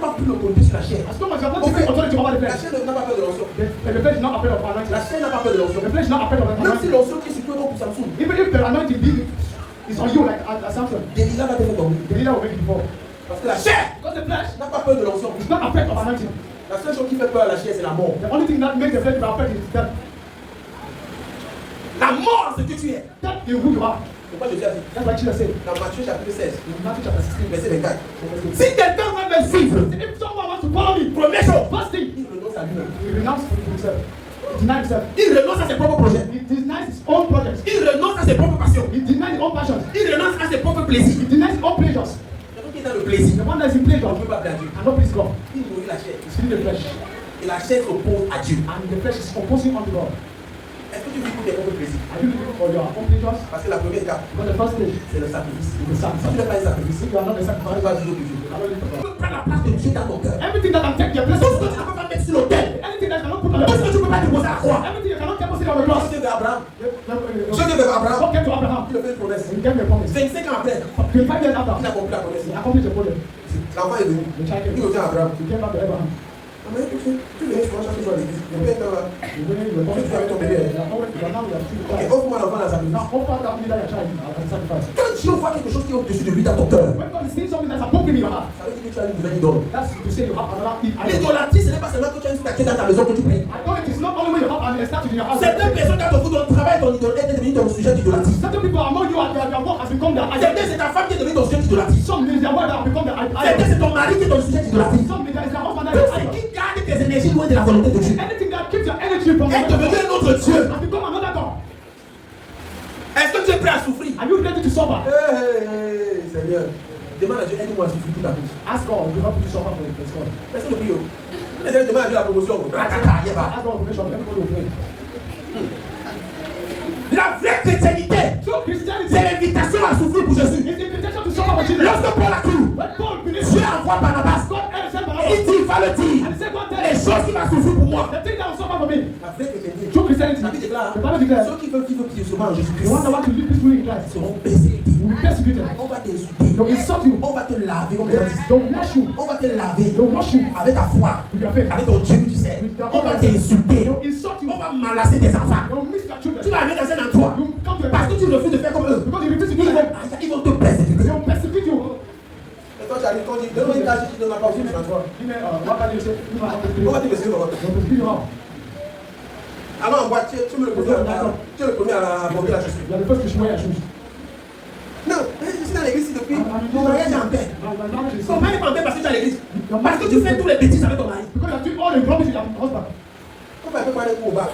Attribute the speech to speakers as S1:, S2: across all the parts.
S1: pas pris l'autorité sur la chair.
S2: As long as you have not taken authority over the
S1: La
S2: flesh,
S1: chair n'a pas peur de l'onction.
S2: the flesh is not afraid of anointing.
S1: La chair n'a pas peur de l'onction.
S2: The flesh is not afraid of
S1: Même si
S2: anointing.
S1: l'onction qui est sur toi pour Samson,
S2: Even if the anointing is on you like a Samson,
S1: Delilah va te faire tomber.
S2: the leader will make you fall.
S1: Parce que la chair
S2: Because the flesh
S1: n'a pas peur de l'onction.
S2: is not afraid of anointing.
S1: La seule chose qui fait peur à la chair, c'est la mort.
S2: The only thing that makes the flesh be afraid is death.
S1: La mort, c'est que tu es.
S2: Death is who you are.
S1: C'est pourquoi Jésus a dit
S2: That's what Jesus said
S1: dans Matthieu chapitre 16,
S2: in Matthew chapter 16.
S1: verset 24.
S2: Si quelqu'un veut me suivre, if someone wants to follow me,
S1: Première chose,
S2: first thing,
S1: il renonce à lui-même.
S2: he renounces himself. He denies himself.
S1: Il renonce à ses propres projets.
S2: He denies his own projects.
S1: Il renonce à ses propres passions.
S2: He denies his own passions.
S1: Il renonce à ses propres plaisirs.
S2: He denies his own pleasures.
S1: Quelqu'un qui est dans le plaisir,
S2: The one that is in pleasure
S1: on ne peut pas plaire à Dieu.
S2: cannot please God.
S1: Il nourrit la chair.
S2: He's feeding the flesh.
S1: Et la chair s'oppose à Dieu.
S2: And the flesh is opposing unto God.
S1: Est-ce que tu vis pour tes propres plaisirs?
S2: Are you living for your own pleasures?
S1: Parce que la première étape,
S2: Because the first stage
S1: c'est le sacrifice.
S2: is the
S1: Si tu
S2: sacrifice.
S1: n'es pas un sacrifice,
S2: If you are not a
S1: tu
S2: sacrifice,
S1: vas vivre de Dieu.
S2: you cannot live for
S1: Tu
S2: God.
S1: peux prendre la place de Dieu dans ton cœur.
S2: Everything that can take your place,
S1: Tout ce que tu ne peux pas mettre sur l'autel.
S2: anything that cannot put on
S1: Tout ce
S2: the
S1: que tu ne peux pas déposer à la croix.
S2: everything you cannot deposit on the cross.
S1: Dieu veut Abraham.
S2: So
S1: Dieu veut Abraham.
S2: God came to Abraham.
S1: Il a fait une promesse.
S2: He gave him a promise.
S1: 25 ans après,
S2: 25 years after,
S1: il a accompli la promesse.
S2: he accomplished the project.
S1: L'enfant est venu.
S2: The child
S1: Il
S2: came.
S1: revient à Abraham.
S2: He came back to Abraham.
S1: Mais tu viens souvent chaque jour à l'église. Il y a un là.
S2: He went in, he was
S1: Tu fais avec ton bébé.
S2: now we are two
S1: Ok,
S2: child.
S1: offre-moi l'enfant dans sa vie.
S2: Now offer that leader your child as a sacrifice.
S1: Quand Dieu voit quelque chose qui est au-dessus de lui dans ton cœur,
S2: When God is seeing something that's above him in your heart,
S1: ça veut dire que tu as une nouvelle idole.
S2: that's to say you have another idol.
S1: L'idolâtrie, ce n'est pas seulement que tu as une statue dans ta maison que tu pries.
S2: I know it is not only when you have an statue in your house.
S1: Certaines personnes, quand on vous donne travail, ton idole est devenu ton sujet d'idolâtrie.
S2: Certain people among you and their work has become their idol.
S1: Certains, c'est ta femme qui est devenue ton sujet d'idolâtrie.
S2: Some is their work that have become their idol.
S1: Certains, c'est ton mari qui est ton sujet d'idolâtrie.
S2: Some is their husband that
S1: Tout
S2: is
S1: ce
S2: idol.
S1: qui garde tes énergies loin de la volonté de Dieu
S2: Anything that keeps your energy from
S1: est devenu un autre Dieu.
S2: has become another God.
S1: Est-ce que tu es prêt à souffrir?
S2: Are you ready to suffer?
S1: Hey, Seigneur, demande à Dieu, aide-moi à souffrir toute la vie.
S2: Ask God to help you to suffer for His God.
S1: Personne ne prie. Les gens demandent à Dieu la promotion.
S2: Ask God for promotion. Everybody will pray.
S1: La vraie chrétienté,
S2: So Christianity
S1: c'est l'invitation à souffrir pour Jésus.
S2: is the invitation to suffer for Jesus.
S1: Lorsque Paul a cru,
S2: When Paul
S1: Dieu
S2: finished,
S1: envoie Barnabas.
S2: God sent
S1: Il
S2: Barnabas.
S1: dit, il va le dire.
S2: And he said, God tell
S1: Les
S2: us
S1: choses qui vont souffrir pour moi.
S2: the thing that will suffer for me.
S1: La vraie chrétienté.
S2: True Christianity.
S1: La Bible déclare,
S2: The Bible declares,
S1: ceux qui veulent vivre pieusement en
S2: the
S1: Jésus-Christ
S2: one that want to live peacefully in Christ
S1: seront persécutés.
S2: will be persecuted.
S1: On va t'insulter.
S2: They'll insult you.
S1: On va te laver comme des artistes.
S2: They'll wash you.
S1: On va te laver
S2: They'll wash you
S1: avec ta foi,
S2: with your faith.
S1: avec ton Dieu que tu sais. On va t'insulter.
S2: They'll insult you.
S1: On va malasser tes enfants.
S2: They'll miss your children.
S1: Tu vas arriver dans un endroit
S2: You come to a
S1: parce que tu refuses de faire comme eux.
S2: because you refuse to do the same.
S1: Ils vont te persécuter.
S2: They'll persecute you.
S1: Et quand tu arrives, quand tu dis, donne-moi une cage, tu ne donnes pas aussi, tu vas voir.
S2: What can you say? You are
S1: On va te persécuter.
S2: They'll persecute you how?
S1: Alors en boîte, tu es le premier à porter la chaussure.
S2: You are the first to wear your shoes.
S1: Non, je suis dans l'église depuis. Mon mariage est en paix.
S2: My marriage is
S1: Ton mari est en paix parce que tu es à l'église. Parce que tu fais tous les bêtises avec ton mari.
S2: because you are doing all the rubbish with your husband.
S1: Comment elle peut parler pour au bar?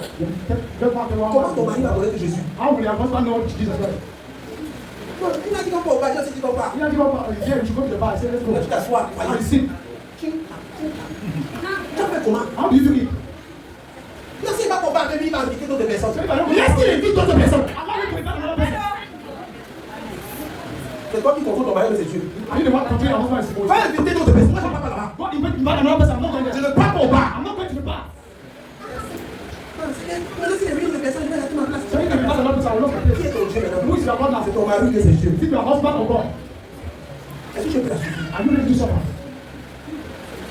S1: Comment ton mari va connaître Jésus?
S2: How will your husband know Jesus Christ?
S1: Non, il n'a dit qu'on peut au bar, il a dit qu'on part.
S2: He has given up. Yeah, you should go to the bar. I say, let's go.
S1: Tu t'assois,
S2: And
S1: voyez.
S2: you sit.
S1: Tu as fait comment?
S2: How do you do it?
S1: Non, s'il va au bar, il va inviter d'autres personnes.
S2: So if I don't
S1: Laisse qu'il invite d'autres personnes.
S2: allow him to invite another person.
S1: C'est toi qui contrôle ton mari, mais c'est Dieu.
S2: Are you the one controlling your husband?
S1: Va inviter d'autres personnes. Moi, je ne vais pas là-bas.
S2: Go invite another person. I'm not going
S1: Je
S2: there.
S1: ne pars pas au bar.
S2: I'm not going to the bar.
S1: Maintenant, s'il invite d'autres personnes, je vais rester ma place.
S2: So if you invite another person, I will not
S1: Qui
S2: complain.
S1: est ton Dieu maintenant?
S2: Who is your God now?
S1: C'est ton mari que c'est Dieu.
S2: Is it your husband or God?
S1: Est-ce que je peux la suivre?
S2: Are you ready to suffer?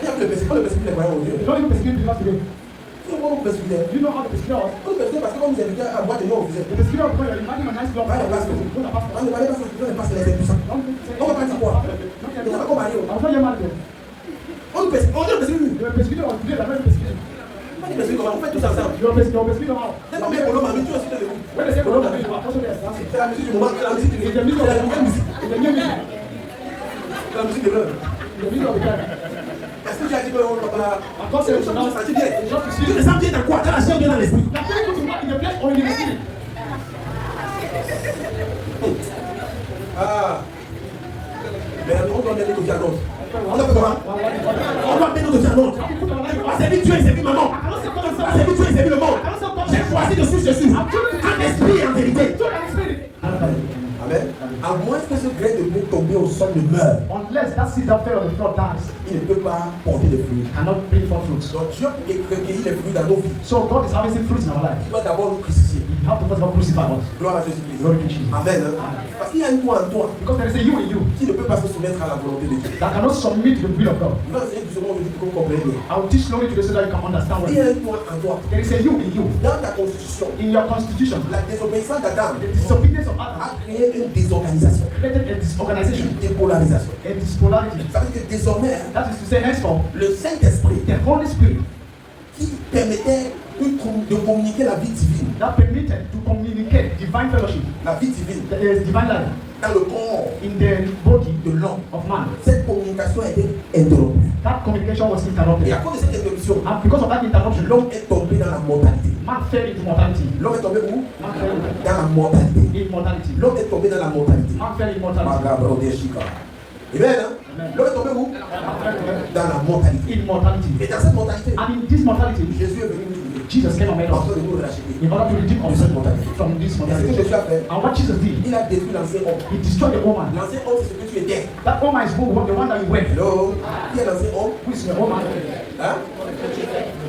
S1: Il y a le persécuter les croyants au Dieu.
S2: You don't even persecute believers today.
S1: Tu sais comment vous persécutez?
S2: You know how to persecute us.
S1: Vous persécutez parce que quand vous invitez à boire de nous, vous êtes.
S2: The persecutor of God, you're inviting a nice club.
S1: Ouais, la place.
S2: Go to pastor.
S1: On ne parle pas de passer les impuissants. On va pas dire quoi? Il n'y a pas comme Mario.
S2: I will tell you about it.
S1: On nous persécute. On nous persécute.
S2: You're a persecutor of today, you're not persecuted.
S1: On nous persécute. On fait tous ensemble.
S2: You're a persecutor how?
S1: Dès qu'on met Polo, ma musique aussi de vous.
S2: When they say Colombo, you are also there dancing.
S1: C'est la musique du moment. C'est la musique du
S2: It's the middle of
S1: C'est
S2: the
S1: la musique.
S2: It's the new music.
S1: C'est la musique de l'heure.
S2: It's the middle of the time.
S1: Est-ce que tu as dit qu'on va pas.
S2: And God says,
S1: Tu
S2: now,
S1: te sens bien.
S2: it's just to see
S1: Tu
S2: you.
S1: te sens bien dans quoi? Dans la chair ou bien dans l'esprit?
S2: Now, can you go to work in the flesh or in the spirit?
S1: Ah. Mais on doit mettre notre dialogue. On doit faire comment? On doit mettre notre dialogue. On a servi Dieu et servi maman. On a servi Dieu et servi le monde. J'ai choisi de suivre Jésus. En esprit et en vérité. Amen. À moins que ce grain de blé tombé au sol ne meure,
S2: Unless that seed that fell on the floor dies,
S1: il ne peut pas porter de fruits.
S2: cannot bring forth fruits.
S1: Donc Dieu recueillit les fruits dans nos vies.
S2: So God is harvesting fruits in our life.
S1: Il doit d'abord nous crucifier.
S2: He have to first of all crucify us.
S1: Gloire à Jésus-Christ.
S2: Glory to Jesus.
S1: Amen. Parce qu'il y a une toi en toi
S2: Because there is a you in you
S1: qui ne peut pas se soumettre à la volonté de Dieu.
S2: that cannot submit to the will of God.
S1: Je vais enseigner doucement aujourd'hui pour qu'on comprenne bien.
S2: I will teach slowly today so that you can understand what
S1: Il y a un toi en toi.
S2: there is a you in you.
S1: Dans ta constitution,
S2: In your constitution,
S1: la désobéissance d'Adam
S2: the disobedience of Adam
S1: a créé une désorganisation,
S2: created a disorganization,
S1: une dépolarisation.
S2: a dispolarity.
S1: Ça veut dire que désormais,
S2: That is to say, henceforth,
S1: le Saint-Esprit
S2: the Holy Spirit
S1: qui permettait de communiquer la vie divine,
S2: that permitted to communicate divine fellowship,
S1: la vie divine
S2: divine life
S1: dans le corps
S2: in the body
S1: de l'homme.
S2: of man.
S1: Cette communication a été interrompue.
S2: That communication was
S1: Et
S2: interrupted.
S1: à cause de cette interruption,
S2: And because of that interruption,
S1: l'homme est tombé dans la mortalité.
S2: man fell into mortality.
S1: L'homme est tombé où?
S2: Man fell
S1: Dans la mortalité.
S2: in mortality.
S1: L'homme est tombé dans la mortalité.
S2: Man fell in mortality.
S1: Amen. Hein? L'homme est tombé où?
S2: Man fell
S1: Dans la mortalité.
S2: in mortality.
S1: Et dans cette mortalité,
S2: And in this mortality,
S1: Jésus est venu nous libérer.
S2: Jesus came and made us
S1: Afin de nous racheter.
S2: in order to redeem us from this
S1: Et ce que
S2: mortality.
S1: Jésus a fait,
S2: And what Jesus did,
S1: il a détruit l'ancien homme.
S2: he destroyed the woman.
S1: L'ancien homme, c'est ce que tu étais.
S2: That woman is the one that you were.
S1: Hello? Qui est l'ancien homme?
S2: Who is the woman?
S1: Hein?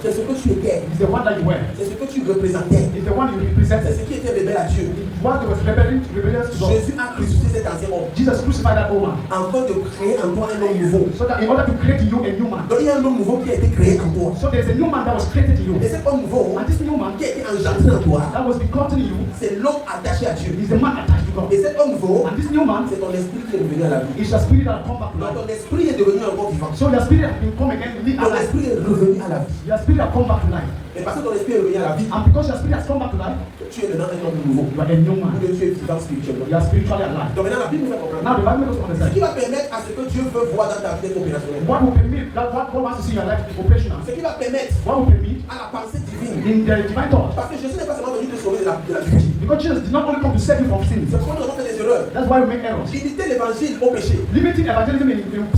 S1: C'est ce que tu étais.
S2: Is the one that you were.
S1: C'est ce que tu représentais.
S2: Is the one you
S1: C'est
S2: represented.
S1: ce qui était rebelle à Dieu.
S2: What was rebellious to God.
S1: Jésus a ressuscité cet ancien homme
S2: Jesus crucified that woman
S1: afin de créer en toi un homme nouveau.
S2: so that in order to create in you a new man.
S1: Donc il y a un homme nouveau qui a été créé en toi.
S2: So there's a new man that was created in you.
S1: Et cet homme nouveau
S2: And this new man
S1: qui a été engendré en toi,
S2: that was begotten in you
S1: c'est l'homme attaché à Dieu.
S2: is the man attached to God.
S1: Et cet homme nouveau,
S2: And this new man
S1: c'est ton esprit qui est revenu à la vie.
S2: is your spirit that come back to
S1: Donc
S2: life.
S1: ton esprit est devenu encore vivant.
S2: So your spirit has been come again to live
S1: Ton
S2: alive.
S1: esprit est revenu à la vie.
S2: Your spirit has come back to life.
S1: Et parce que ton esprit est revenu à la vie,
S2: And because your spirit has come back to life,
S1: tu es maintenant un homme nouveau.
S2: you are a new
S1: Ou
S2: man.
S1: bien tu es vivant spirituellement.
S2: You are spiritually alive.
S1: Donc maintenant la Bible nous fait comprendre.
S2: Now the Bible makes us
S1: Ce
S2: understand.
S1: qui va permettre à ce que Dieu veut voir dans ta vie d'être opérationnel.
S2: What will permit that what God wants to see in your life is operational.
S1: Ce qui va permettre
S2: What will permit
S1: à la pensée divine.
S2: in the divine thought.
S1: Parce que Jésus n'est pas seulement venu te sauver de la péché.
S2: Because Jesus did not only come to save you from sin.
S1: C'est pourquoi nous avons fait des erreurs.
S2: That's why we make errors.
S1: Limiter l'évangile au péché,
S2: Limiting evangelism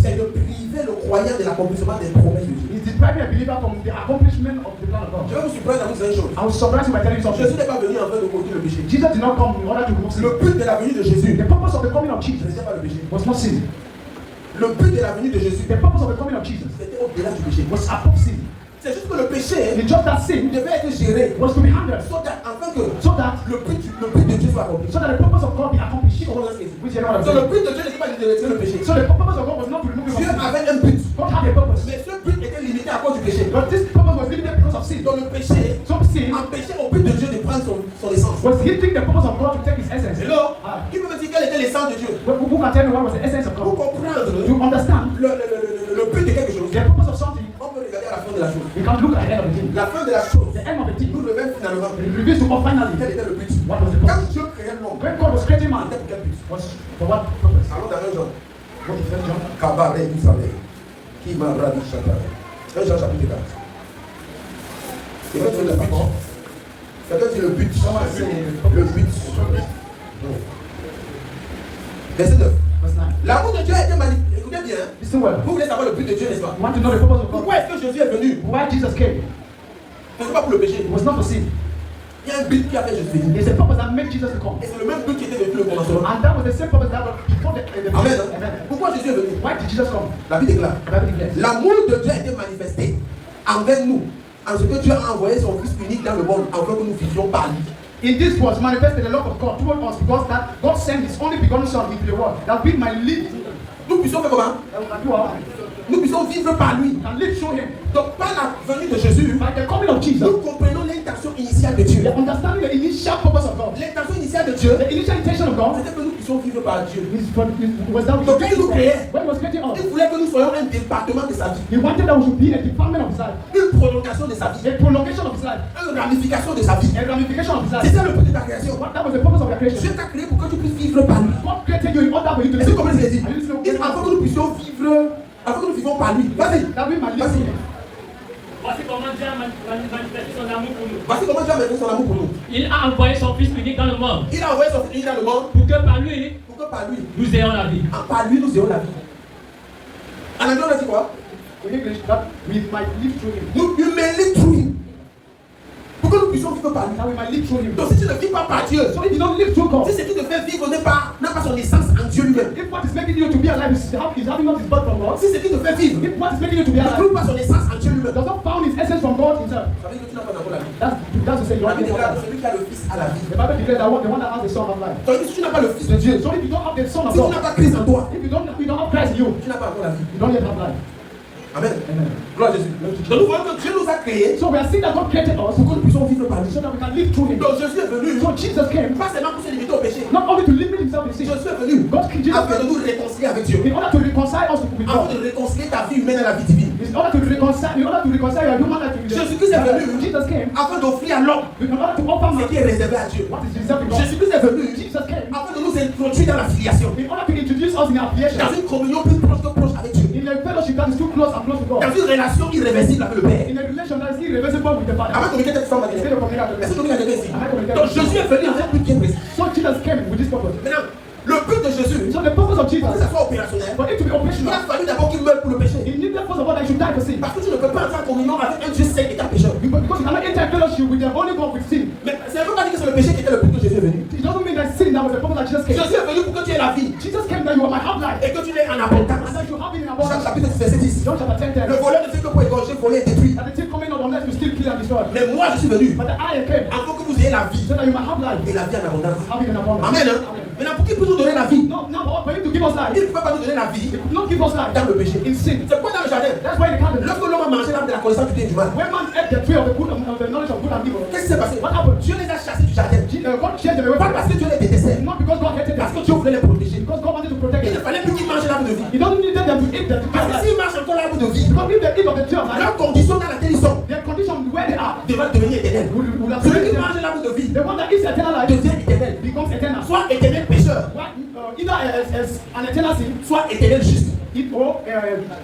S1: c'est de priver le croyant de l'accomplissement des promesses de Dieu.
S2: is depriving a believer from the accomplishment of the plan of God.
S1: Je vais vous surprendre en vous disant une chose.
S2: I will surprise you by telling you
S1: Jésus
S2: something.
S1: n'est pas venu afin de corriger le péché.
S2: Jesus did not come in order to remove sin.
S1: Le but de la venue de Jésus,
S2: The purpose of the coming of
S1: ce
S2: Jesus
S1: n'était pas le péché.
S2: was not sin.
S1: Le but de la venue de Jésus,
S2: The purpose of the coming of Jesus
S1: c'était au-delà du péché.
S2: was above sin.
S1: C'est juste que le péché
S2: It's just that sin
S1: devait être géré
S2: was to be handled
S1: afin que
S2: so that
S1: le but de Dieu soit accompli.
S2: the purpose of God be accomplished.
S1: Qui comprend ce que c'est?
S2: Which you know what I'm
S1: Donc le
S2: saying.
S1: but de Dieu n'était pas de retirer le péché.
S2: So the purpose of God was not to remove you
S1: Dieu
S2: from sin.
S1: avait un but.
S2: God had a purpose.
S1: Mais ce but était limité à cause du péché.
S2: But this purpose was limited because of sin.
S1: Donc le péché
S2: So sin
S1: empêchait au but de Dieu de prendre son essence.
S2: was hindering the purpose of God to take his essence.
S1: Hello?
S2: Ah.
S1: Qui peut me dire quelle était l'essence de Dieu?
S2: Who can tell me what was the essence of
S1: Pour
S2: God?
S1: comprendre
S2: To understand
S1: le but de quelque chose,
S2: the purpose of something,
S1: on peut regarder à la fin de la chose.
S2: we can look ahead of the thing.
S1: La fin de la chose
S2: The end of the thing
S1: nous révèle finalement
S2: it reveals to us finally
S1: quel était le but.
S2: what was the
S1: Quand
S2: purpose.
S1: Dieu créait l'homme,
S2: When God was creating man,
S1: c'était pour quel but?
S2: was for what purpose?
S1: Allons dans 1 Jean.
S2: What is that, John?
S1: Cabaret du soleil. Qui m'a ravi chanter. 1 Jean chapitre 4. Quelqu'un dit le but. Quelqu'un dit le but. Le but. Verset 9.
S2: Verse 9.
S1: L'amour de Dieu a été manifesté. Écoutez bien.
S2: Listen well.
S1: Vous voulez savoir le but de Dieu, n'est-ce pas?
S2: You want to know the purpose of God?
S1: Pourquoi est-ce que Jésus est venu?
S2: Why Jesus came?
S1: Ce n'est pas pour le péché.
S2: It was not for sin.
S1: Il y a un but qui a fait Jésus venir.
S2: There's a purpose that made Jesus to come.
S1: Et c'est le même but qui était depuis le commencement.
S2: And that was the same purpose that was before the
S1: Amen.
S2: Amen.
S1: Pourquoi Jésus est venu?
S2: Why did Jesus come?
S1: La Bible déclare.
S2: The Bible declares.
S1: L'amour de Dieu a été manifesté envers nous, en ce que Dieu a envoyé son Fils unique dans le monde, afin que nous vivions par lui.
S2: In this was manifested the love of God toward us because that God sent His only begotten Son into the world that we might live.
S1: Nous puissions faire comment? Nous puissions vivre par lui.
S2: And live through Him.
S1: Donc par la venue de Jésus,
S2: By the coming of Jesus,
S1: nous comprenons l'intention initiale de Dieu.
S2: the understanding the initial purpose of God,
S1: L'intention initiale de Dieu,
S2: the initial intention of God
S1: c'était que nous puissions vivre par Dieu.
S2: was that
S1: Donc quand il nous créait,
S2: when He was creating us,
S1: il voulait que nous soyons un département de sa vie,
S2: He wanted that we should be a department of His life,
S1: une prolongation de sa vie,
S2: a prolongation of His life,
S1: une ramification de sa vie.
S2: a ramification of His
S1: C'est
S2: life.
S1: ça le but de ta création.
S2: That was the purpose of your creation.
S1: Dieu t'a créé pour que tu puisses vivre par lui.
S2: God created you in order for you to
S1: Est-ce que
S2: live.
S1: vous comprenez ce qu'il dit?
S2: Are you listening?
S1: Il dit afin que nous puissions vivre, afin que nous vivons par lui. Vas-y.
S2: That we might live
S1: Vas-y.
S2: through Him.
S3: Voici comment Dieu a manifesté son amour pour nous.
S1: Voici comment Dieu a manifesté son amour pour nous.
S3: Il a envoyé son Fils unique dans le monde
S1: Il a envoyé son Fils dans le monde
S3: pour que par lui,
S1: pour que par lui,
S3: nous ayons la vie.
S1: par lui, nous ayons la vie. En anglais, on a dit quoi?
S2: In English, that we might live through Him.
S1: You may live through him. Pour que nous puissions vivre par lui.
S2: That we might live through Him.
S1: Donc si tu ne vis pas par Dieu,
S2: So if you don't live through God,
S1: si ce qui te fait vivre n'a pas son essence en Dieu lui-même,
S2: if what is making you to be alive is having not His birth from God,
S1: si ce qui te fait vivre
S2: if what is making you to be
S1: ne
S2: alive
S1: trouve pas son essence en Dieu lui-même,
S2: does not found His essence from God Himself,
S1: ça veut dire que tu n'as pas d'abord la vie.
S2: that That's to say you
S1: La
S2: are
S1: Bible
S2: in
S1: déclare
S2: life.
S1: que celui qui a le Fils a la vie.
S2: The Bible declares that the one that has the Son of life.
S1: Donc si tu n'as pas le Fils de Dieu,
S2: So if you don't have the Son of
S1: si tu n'as
S2: God,
S1: pas Christ en toi,
S2: if you don't have Christ in you,
S1: tu n'as pas encore la vie.
S2: you don't yet have life.
S1: Amen.
S2: Amen.
S1: Gloire à Jésus. Donc nous voyons que Dieu nous a créés
S2: So we are seeing that God created us
S1: pour que nous puissions vivre par lui.
S2: so that we can live through Him.
S1: Donc Jésus est venu,
S2: So Jesus came
S1: pas seulement pour se limiter au péché.
S2: not only to limit Himself in sin,
S1: Jésus est venu
S2: Jesus
S1: afin de
S2: came
S1: nous réconcilier avec Dieu.
S2: in order to reconcile us with
S1: Afin
S2: God.
S1: de réconcilier ta vie humaine à la vie divine.
S2: In order to reconcile your human life with
S1: Jésus-Christ est venu
S2: Jesus came
S1: afin d'offrir à l'homme
S2: in order to offer
S1: ce qui est réservé à Dieu.
S2: what is reserved in God.
S1: Jésus-Christ est venu
S2: Jesus came
S1: afin de nous introduire dans la filiation,
S2: in order to introduce us in our creation,
S1: dans une communion plus proche que proche avec Dieu,
S2: in a fellowship that is too close and close to God,
S1: dans une relation irréversible avec le Père.
S2: in a relation that is irreversible with the Father.
S1: Avant de communiquer cette forme,
S2: Instead of communicating
S1: est-ce que
S2: with
S1: nous avons ici?
S2: Amen.
S1: Donc Jésus est venu avec plus bien précis.
S2: So Jesus came with this purpose.
S1: Maintenant, le but de Jésus,
S2: So the purpose of
S1: pour que
S2: Jesus,
S1: ça soit opérationnel,
S2: for it to be
S1: il
S2: operational,
S1: a fallu d'abord qu'il meure pour le péché.
S2: it needed first of all that you should die for sin.
S1: Parce que tu ne peux pas entrer en communion avec un Dieu saint qui est un pécheur.
S2: Because you cannot enter a fellowship with the Holy God with sin.
S1: Mais ça ne veut pas dire que c'est le péché qui était le but que Jésus est venu.
S2: It doesn't mean that sin that was the purpose that Jesus came.
S1: Jésus est venu pour que tu aies la vie
S2: Jesus came that you might have life
S1: et que tu l'aies en abondance.
S2: and that you have it in
S1: Jean
S2: abundance.
S1: chapitre 6, verset 10.
S2: John chapter 10
S1: Le
S2: tells
S1: voleur ne fait que pour égorger, voler et détruire.
S2: that the thief coming not unless you still kill and destroy.
S1: Mais moi je suis venu
S2: But the I came
S1: afin que vous ayez la vie
S2: so that you might have life,
S1: et la vie en abondance.
S2: have it in abundance.
S1: Amen. Hein? Maintenant, pour qu'il puisse nous donner la vie,
S2: No, for him to give us life,
S1: il ne peut pas nous donner la vie
S2: he could not give us life
S1: dans le péché.
S2: in sin.
S1: C'est quoi dans le jardin?
S2: That's why in the garden,
S1: Lorsque l'homme a mangé l'arbre de la connaissance du bien et du mal,
S2: when man ate the tree of the good of the knowledge of good and evil,
S1: qu'est-ce qui s'est passé?
S2: what happened?
S1: Dieu les a chassés du jardin.
S2: God changed them away
S1: Pas
S2: from
S1: parce
S2: us.
S1: que Dieu les détestait,
S2: Not because God hated
S1: parce
S2: them,
S1: que Dieu voulait les protéger.
S2: because God wanted to protect
S1: Il ne
S2: them.
S1: fallait plus qu'ils mangent l'arbre de vie.
S2: He doesn't need them to eat the tree
S1: Parce
S2: of
S1: que
S2: life.
S1: s'ils mangent encore l'arbre de vie,
S2: Because if they eat of the tree of life,
S1: leur condition dans laquelle ils sont
S2: their condition where they are
S1: devra devenir éternelle.
S2: will have
S1: Celui qui mange l'arbre de vie
S2: the one that eats eternal life
S1: devient éternel.
S2: becomes eternal.
S1: Soit éternel pécheur,
S2: Either as an eternal sin,
S1: soit éternel juste.
S2: or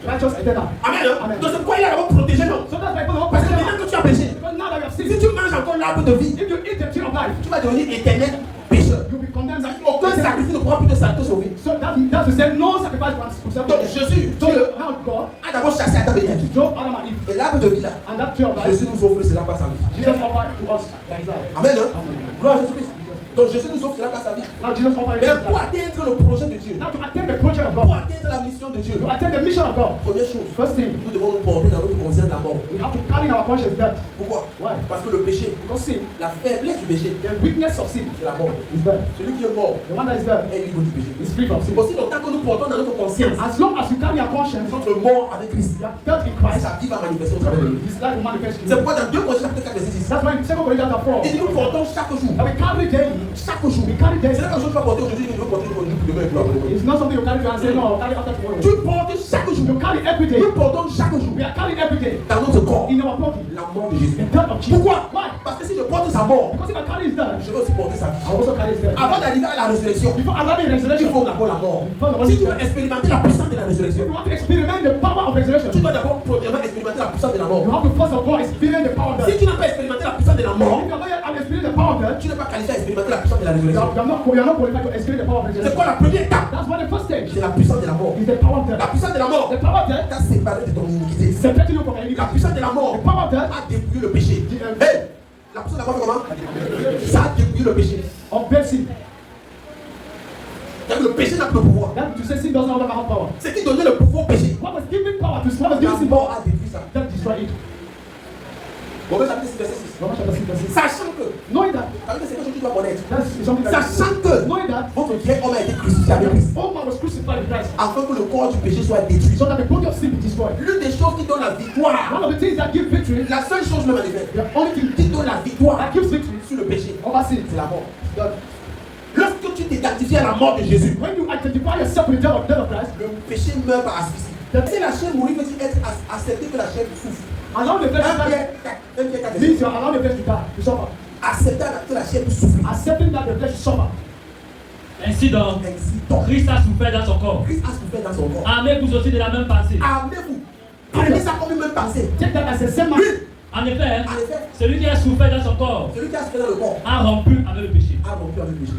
S2: righteous eternal.
S1: Amen. Hein?
S2: Amen.
S1: Donc c'est pourquoi il a d'abord protégé l'homme.
S2: So that's why God
S1: Parce que
S2: protect
S1: maintenant
S2: us.
S1: que tu as péché,
S2: Because now that you have
S1: si
S2: sinned,
S1: tu manges encore l'arbre de vie,
S2: if you eat the tree of life,
S1: tu vas devenir éternel pécheur.
S2: you'll be condemned.
S1: Aucun sacrifice ne pourra plus te sauver.
S2: So that's to say no sacrifice will save
S1: Donc
S2: you.
S1: Jésus,
S2: So
S1: Dieu,
S2: now God
S1: a d'abord chassé Adam et Ève.
S2: drove Adam and Eve,
S1: Et l'arbre de vie là,
S2: and that tree of life,
S1: Jésus nous offre cela par sa vie.
S2: Jesus offered to us that is life.
S1: Amen. Hein? Gloire à Jésus-Christ. Donc Jésus nous offre cela par sa vie.
S2: Now Jesus offered
S1: Mais
S2: us
S1: pour
S2: that.
S1: atteindre le projet de Dieu,
S2: Now to attain the project of
S1: pour
S2: God,
S1: atteindre la mission de Dieu,
S2: to attain the mission of God,
S1: première chose,
S2: first thing,
S1: nous devons nous porter dans notre conscience la mort.
S2: we have to carry in our conscience death.
S1: Pourquoi?
S2: Why?
S1: Parce que le péché,
S2: Because sin,
S1: la faiblesse du péché,
S2: the weakness of sin
S1: c'est la mort.
S2: is death.
S1: Celui qui est mort
S2: The one that is dead
S1: est libre du péché.
S2: is free from sin.
S1: Aussi longtemps que nous portons dans notre conscience
S2: As long as you carry your conscience,
S1: notre mort avec Christ,
S2: you are dead in Christ,
S1: sa vie va manifester au travers de nous.
S2: His life will manifest in
S1: C'est
S2: you.
S1: pourquoi dans 2 Corinthiens chapitre 4 verset 6,
S2: That's why in 2 Corinthians chapter 4,
S1: il dit nous portons chaque jour.
S2: that we carry daily.
S1: Chaque jour.
S2: We carry
S1: C'est
S2: daily.
S1: pas quelque chose que tu vas porter aujourd'hui, que tu veux porter pour demain et pour après.
S2: It's not something you carry and say, no, I'll carry after tomorrow.
S1: Tu portes chaque jour.
S2: You carry every day.
S1: Nous portons chaque jour
S2: We are carrying every day
S1: dans notre corps
S2: in our body
S1: la mort de Jésus.
S2: the death of Jesus.
S1: Pourquoi?
S2: Why?
S1: Parce que si je porte sa mort,
S2: Because if I carry his death,
S1: je vais aussi porter sa vie.
S2: I also carry his death.
S1: Avant d'arriver à la résurrection,
S2: Before arriving in
S1: il
S2: resurrection,
S1: faut d'abord la mort.
S2: First
S1: Si tu veux expérimenter la puissance de la
S2: if
S1: résurrection,
S2: you want to experiment the power of resurrection,
S1: tu dois d'abord premièrement expérimenter la puissance de la mort.
S2: you have to first of all experience the power of
S1: Si
S2: death.
S1: tu n'as pas expérimenté la puissance de la mort,
S2: If you are not yet experienced the power of death,
S1: tu n'es pas qualifié à expérimenter la puissance de la résurrection.
S2: you are not qualified to experience the power of
S1: C'est
S2: resurrection.
S1: quoi la première étape?
S2: That's why the first stage
S1: C'est la puissance de la mort.
S2: is the power of
S1: La
S2: death.
S1: puissance de la mort
S2: The power of death
S1: t'a séparé de ton iniquité.
S2: separating you from
S1: La
S2: iniquity.
S1: puissance de la mort
S2: The power of death
S1: a dépouillé le péché. Hey, la puissance de la mort fait comment? Ça a dépouillé le péché.
S2: of death sin.
S1: Donc le péché n'a plus de pouvoir.
S2: That to say sin doesn't have power.
S1: Ce qui donnait le pouvoir au péché,
S2: What was giving power to sin? What was
S1: la
S2: giving sin
S1: mort
S2: power?
S1: a détruit ça.
S2: That destroyed it.
S1: Romains chapitre 6 verset 6.
S2: Romans chapter 6 verse 6.
S1: Sachant que,
S2: Knowing that,
S1: avec c'est quelque chose que tu dois connaître.
S2: that's something that
S1: Sachant que
S2: knowing that
S1: votre vieil homme a été crucifié avec Christ,
S2: all man was crucified with Christ,
S1: afin que le corps du péché soit détruit.
S2: so that the body of sin be destroyed.
S1: L'une des choses qui donne la victoire,
S2: One of the things that give victory,
S1: la seule chose même en effet,
S2: the only thing
S1: qui donne la victoire
S2: that gives victory
S1: sur le péché,
S2: over sin,
S1: c'est la mort.
S2: that
S1: Lorsque tu t'identifies à la mort de Jésus,
S2: when you identify yourself with the death of Christ,
S1: le péché meurt par asphyxie. Si la chair mourit, veut-il être accepté que la chair souffre.
S2: allow the flesh to
S1: 1
S2: die.
S1: Pierre 4, 1 Pierre 4,
S2: Means you allow the flesh to die, to suffer.
S1: accepter que la chair puisse souffrir.
S2: Accepting that the flesh is suffer.
S3: Ainsi donc,
S1: Ainsi donc,
S3: Christ a souffert dans son corps.
S1: Christ a souffert dans son corps.
S3: Armez-vous aussi de la même pensée.
S1: Armez-vous. Prenez ça comme une même pensée.
S2: Take that as a same man.
S1: Oui,
S3: En effet,
S1: en effet,
S3: celui qui a souffert dans son corps
S1: celui qui a souffert dans le corps
S3: a rompu avec le péché.
S1: a rompu avec le péché.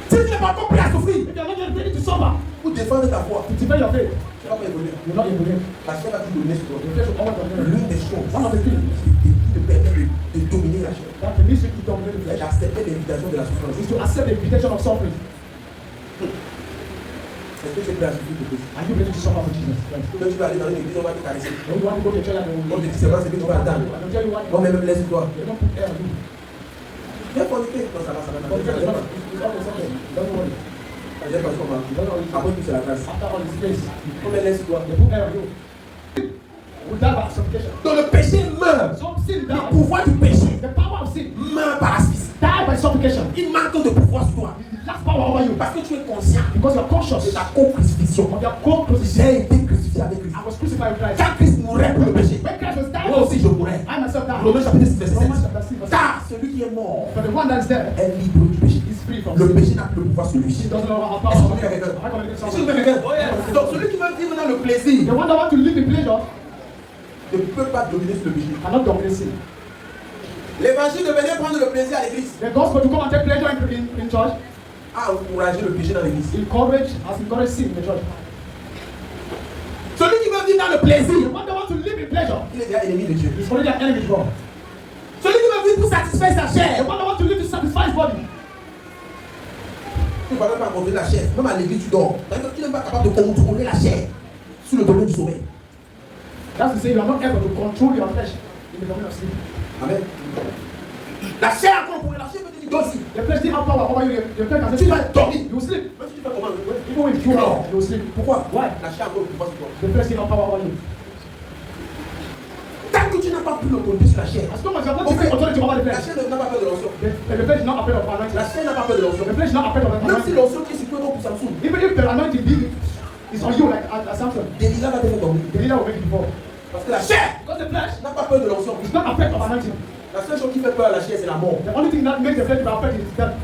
S1: Si tu n'es pas encore prêt à souffrir
S2: If you are not yet ready to suffer,
S1: pour défendre ta foi,
S2: to defend your faith,
S1: tu ne vas pas évoluer.
S2: you're not able.
S1: La chair va tout dominer sur toi.
S2: The flesh will always dominate.
S1: L'une des choses
S2: One of the things
S1: qui te permet de dominer la chair,
S2: that permits you to dominate the
S1: c'est
S2: flesh
S1: d'accepter l'invitation de la souffrance.
S2: is to accept the invitation of suffering.
S1: Est-ce que tu es prêt à souffrir pour Christ?
S2: Are you ready to suffer for Jesus Christ?
S1: Ou même tu vas aller dans une église, on va te caresser.
S2: When you want to go to church and they
S1: On
S2: will
S1: te dit seulement ce que tu vas attendre.
S2: I don't tell you what
S1: Non, mais même laisse-toi.
S2: they don't put air on you.
S1: Viens forniquer. Non, ça va, ça va.
S2: But it's okay. Don't worry.
S1: J'ai pas comment. Après tout, c'est la grâce.
S2: After all this grace,
S1: Non, mais laisse-toi.
S2: they put air on you. We die by supplication.
S1: Donc le péché meurt.
S2: So sin
S1: Le
S2: dies.
S1: pouvoir du péché
S2: The power of sin
S1: meurt par asphyxie.
S2: die by supplication.
S1: Il manque de pouvoir sur toi.
S2: It lacks power over you
S1: Parce que tu es conscient
S2: because you're conscious
S1: de ta co-crucifixion.
S2: of your co-crucifixion.
S1: J'ai été crucifié avec Christ.
S2: I was crucified with Christ.
S1: Quand Christ mourrait pour le péché,
S2: When Christ was dying,
S1: moi aussi je mourrais.
S2: I myself died.
S1: Romains chapitre 6, verset 7.
S2: Romans chapter 6, verse 7.
S1: Car celui qui est mort
S2: For the one that is dead
S1: est libre du péché.
S2: is free from
S1: Le
S2: sin.
S1: péché n'a plus le pouvoir sur lui.
S2: He doesn't know how
S1: Est-ce que
S2: power.
S1: tu es quelqu'un?
S2: I committed
S1: Est-ce que tu
S2: something.
S1: es quelqu'un? Donc celui qui veut vivre dans le plaisir
S2: The one that wants to live in pleasure
S1: ne peut pas dominer sur le péché.
S2: cannot dominate sin.
S1: L'évangile de venir prendre le plaisir à l'église
S2: The gospel to come and take pleasure in church
S1: a encouragé le péché dans l'église.
S2: has encouraged sin in the church.
S1: Celui qui veut vivre dans le plaisir,
S2: The one that wants to live in pleasure
S1: il est déjà ennemi de Dieu.
S2: is already an enemy to God.
S1: Celui qui veut vivre pour satisfaire sa
S2: The
S1: chair,
S2: one that wants to live to satisfy his body.
S1: tu ne vas même pas contrôler la chair. Même à l'église, tu dors. C'est-à-dire que tu n'es pas capable de contrôler la chair sur le domaine du sommeil.
S2: That's to say you are not able to control your flesh in the domain of sleep.
S1: Amen. La chair a contrôlé. La chair peut te dire dors ici.
S2: The flesh still have power over you. The flesh can say
S1: Tu vas dormir.
S2: you will sleep.
S1: Même si tu fais comment?
S2: Even when you
S1: Non.
S2: you will sleep.
S1: Pourquoi?
S2: Why?
S1: La chair a encore le pouvoir sur toi.
S2: The flesh still have power over you.
S1: Tant que tu n'as pas pu le contrôler sur la chair,
S2: As long as you are not taking authority over the
S1: la
S2: flesh,
S1: chair n'a pas peur de l'onction.
S2: the flesh is not afraid of anointing.
S1: La chair n'a pas peur de l'onction.
S2: The flesh is not afraid of
S1: Même si
S2: anointing.
S1: l'onction qui est sur toi pour Samson,
S2: Even if the anointing is on you like as Samson,
S1: Delilah va te faire dormir.
S2: the leader will make it before.
S1: Parce que la chair
S2: Because the flesh
S1: n'a pas peur de l'onction.
S2: is not afraid of anointing.
S1: La seule chose qui fait peur à la chair, c'est la mort.
S2: The only thing that makes the flesh be afraid is death.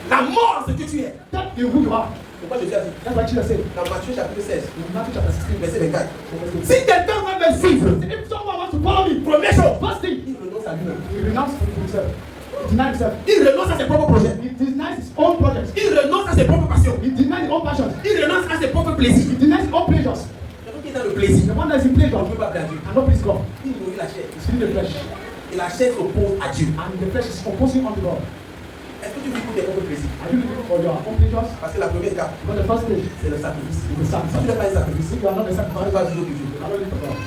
S1: La mort, c'est que tu es.
S2: Death is who you are.
S1: C'est pourquoi Jésus a dit
S2: That's why Jesus said
S1: dans Matthieu chapitre 16,
S2: in Matthew chapter 16,
S1: verset 24.
S2: verse
S1: Si quelqu'un veut me suivre,
S2: 18. If someone wants to follow me,
S1: première chose,
S2: first thing,
S1: il renonce à lui-même.
S2: he renounces himself. He denies himself.
S1: Il renonce à ses propres projets.
S2: He denies his own projects.
S1: Il renonce à ses propres passions.
S2: He denies his own passions.
S1: Il renonce à ses propres plaisirs.
S2: He denies his own pleasures.
S1: Quelqu'un qui est dans le plaisir,
S2: The one that is in pleasure
S1: on ne peut pas plaire à Dieu.
S2: cannot please God.
S1: Il nourrit la chair.
S2: He's feeding the flesh.
S1: Et la chair s'oppose à Dieu.
S2: And the flesh is opposing unto God.
S1: Est-ce que tu vis pour tes propres plaisirs?
S2: Are you living for your own pleasures?
S1: Parce que la première étape,
S2: Because the first stage
S1: c'est le sacrifice.
S2: is the
S1: Si tu
S2: sacrifice.
S1: n'es pas un sacrifice,
S2: If you are not a
S1: tu ne
S2: sacrifice,
S1: vas pas vivre pour Dieu.
S2: you cannot live for God.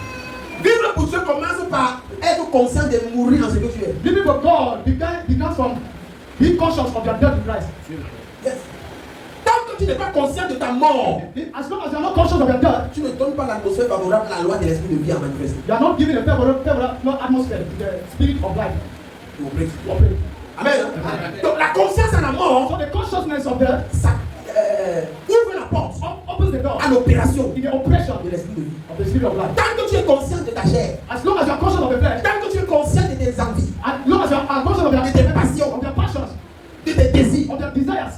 S1: Vivre pour Dieu commence par être conscient de mourir en ce que tu es.
S2: Living for God begins from being conscious of your death in Christ.
S1: Yes. Tant que tu n'es pas conscient de ta mort,
S2: As long as you are not conscious of your death,
S1: tu ne donnes pas l'atmosphère favorable à la loi de l'esprit de vie à manifester.
S2: you are not giving a favorable atmosphere to the spirit of life
S1: Tu vous plaît.
S2: to operate.
S1: Amen. Donc la conscience à la mort,
S2: So the consciousness of death
S1: ça ouvre la porte
S2: opens the door
S1: à l'opération
S2: in the operation
S1: de l'esprit de vie.
S2: of the spirit of life.
S1: Tant que tu es conscient de ta chair,
S2: As long as you are conscious of the flesh,
S1: tant que tu es conscient de tes envies,
S2: as long as you are conscious of
S1: de tes passions,
S2: your passions,
S1: de tes désirs,
S2: of your desires,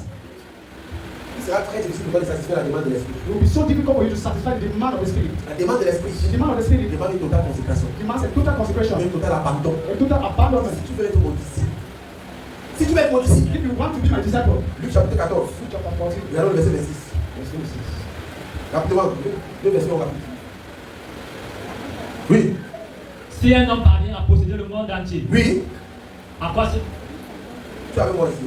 S1: il sera très difficile pour toi de satisfaire la demande de l'esprit.
S2: it will be so difficult for you to satisfy the demand of the spirit.
S1: La demande de l'esprit
S2: The demand of the spirit
S1: demande une totale consécration,
S2: demands a total consecration,
S1: un total abandon.
S2: a total abandonment.
S1: Si tu veux être mon disciple, si tu veux être mon disciple,
S2: If you want to be my disciple,
S1: Luc chapitre 14,
S2: Luke chapter 14,
S1: regardons le verset 26.
S2: verse 26.
S1: Rapidement, deux versions rapides. Oui,
S3: Si un homme parvient à posséder le monde entier,
S1: oui,
S3: à quoi
S1: tu es avec moi ici.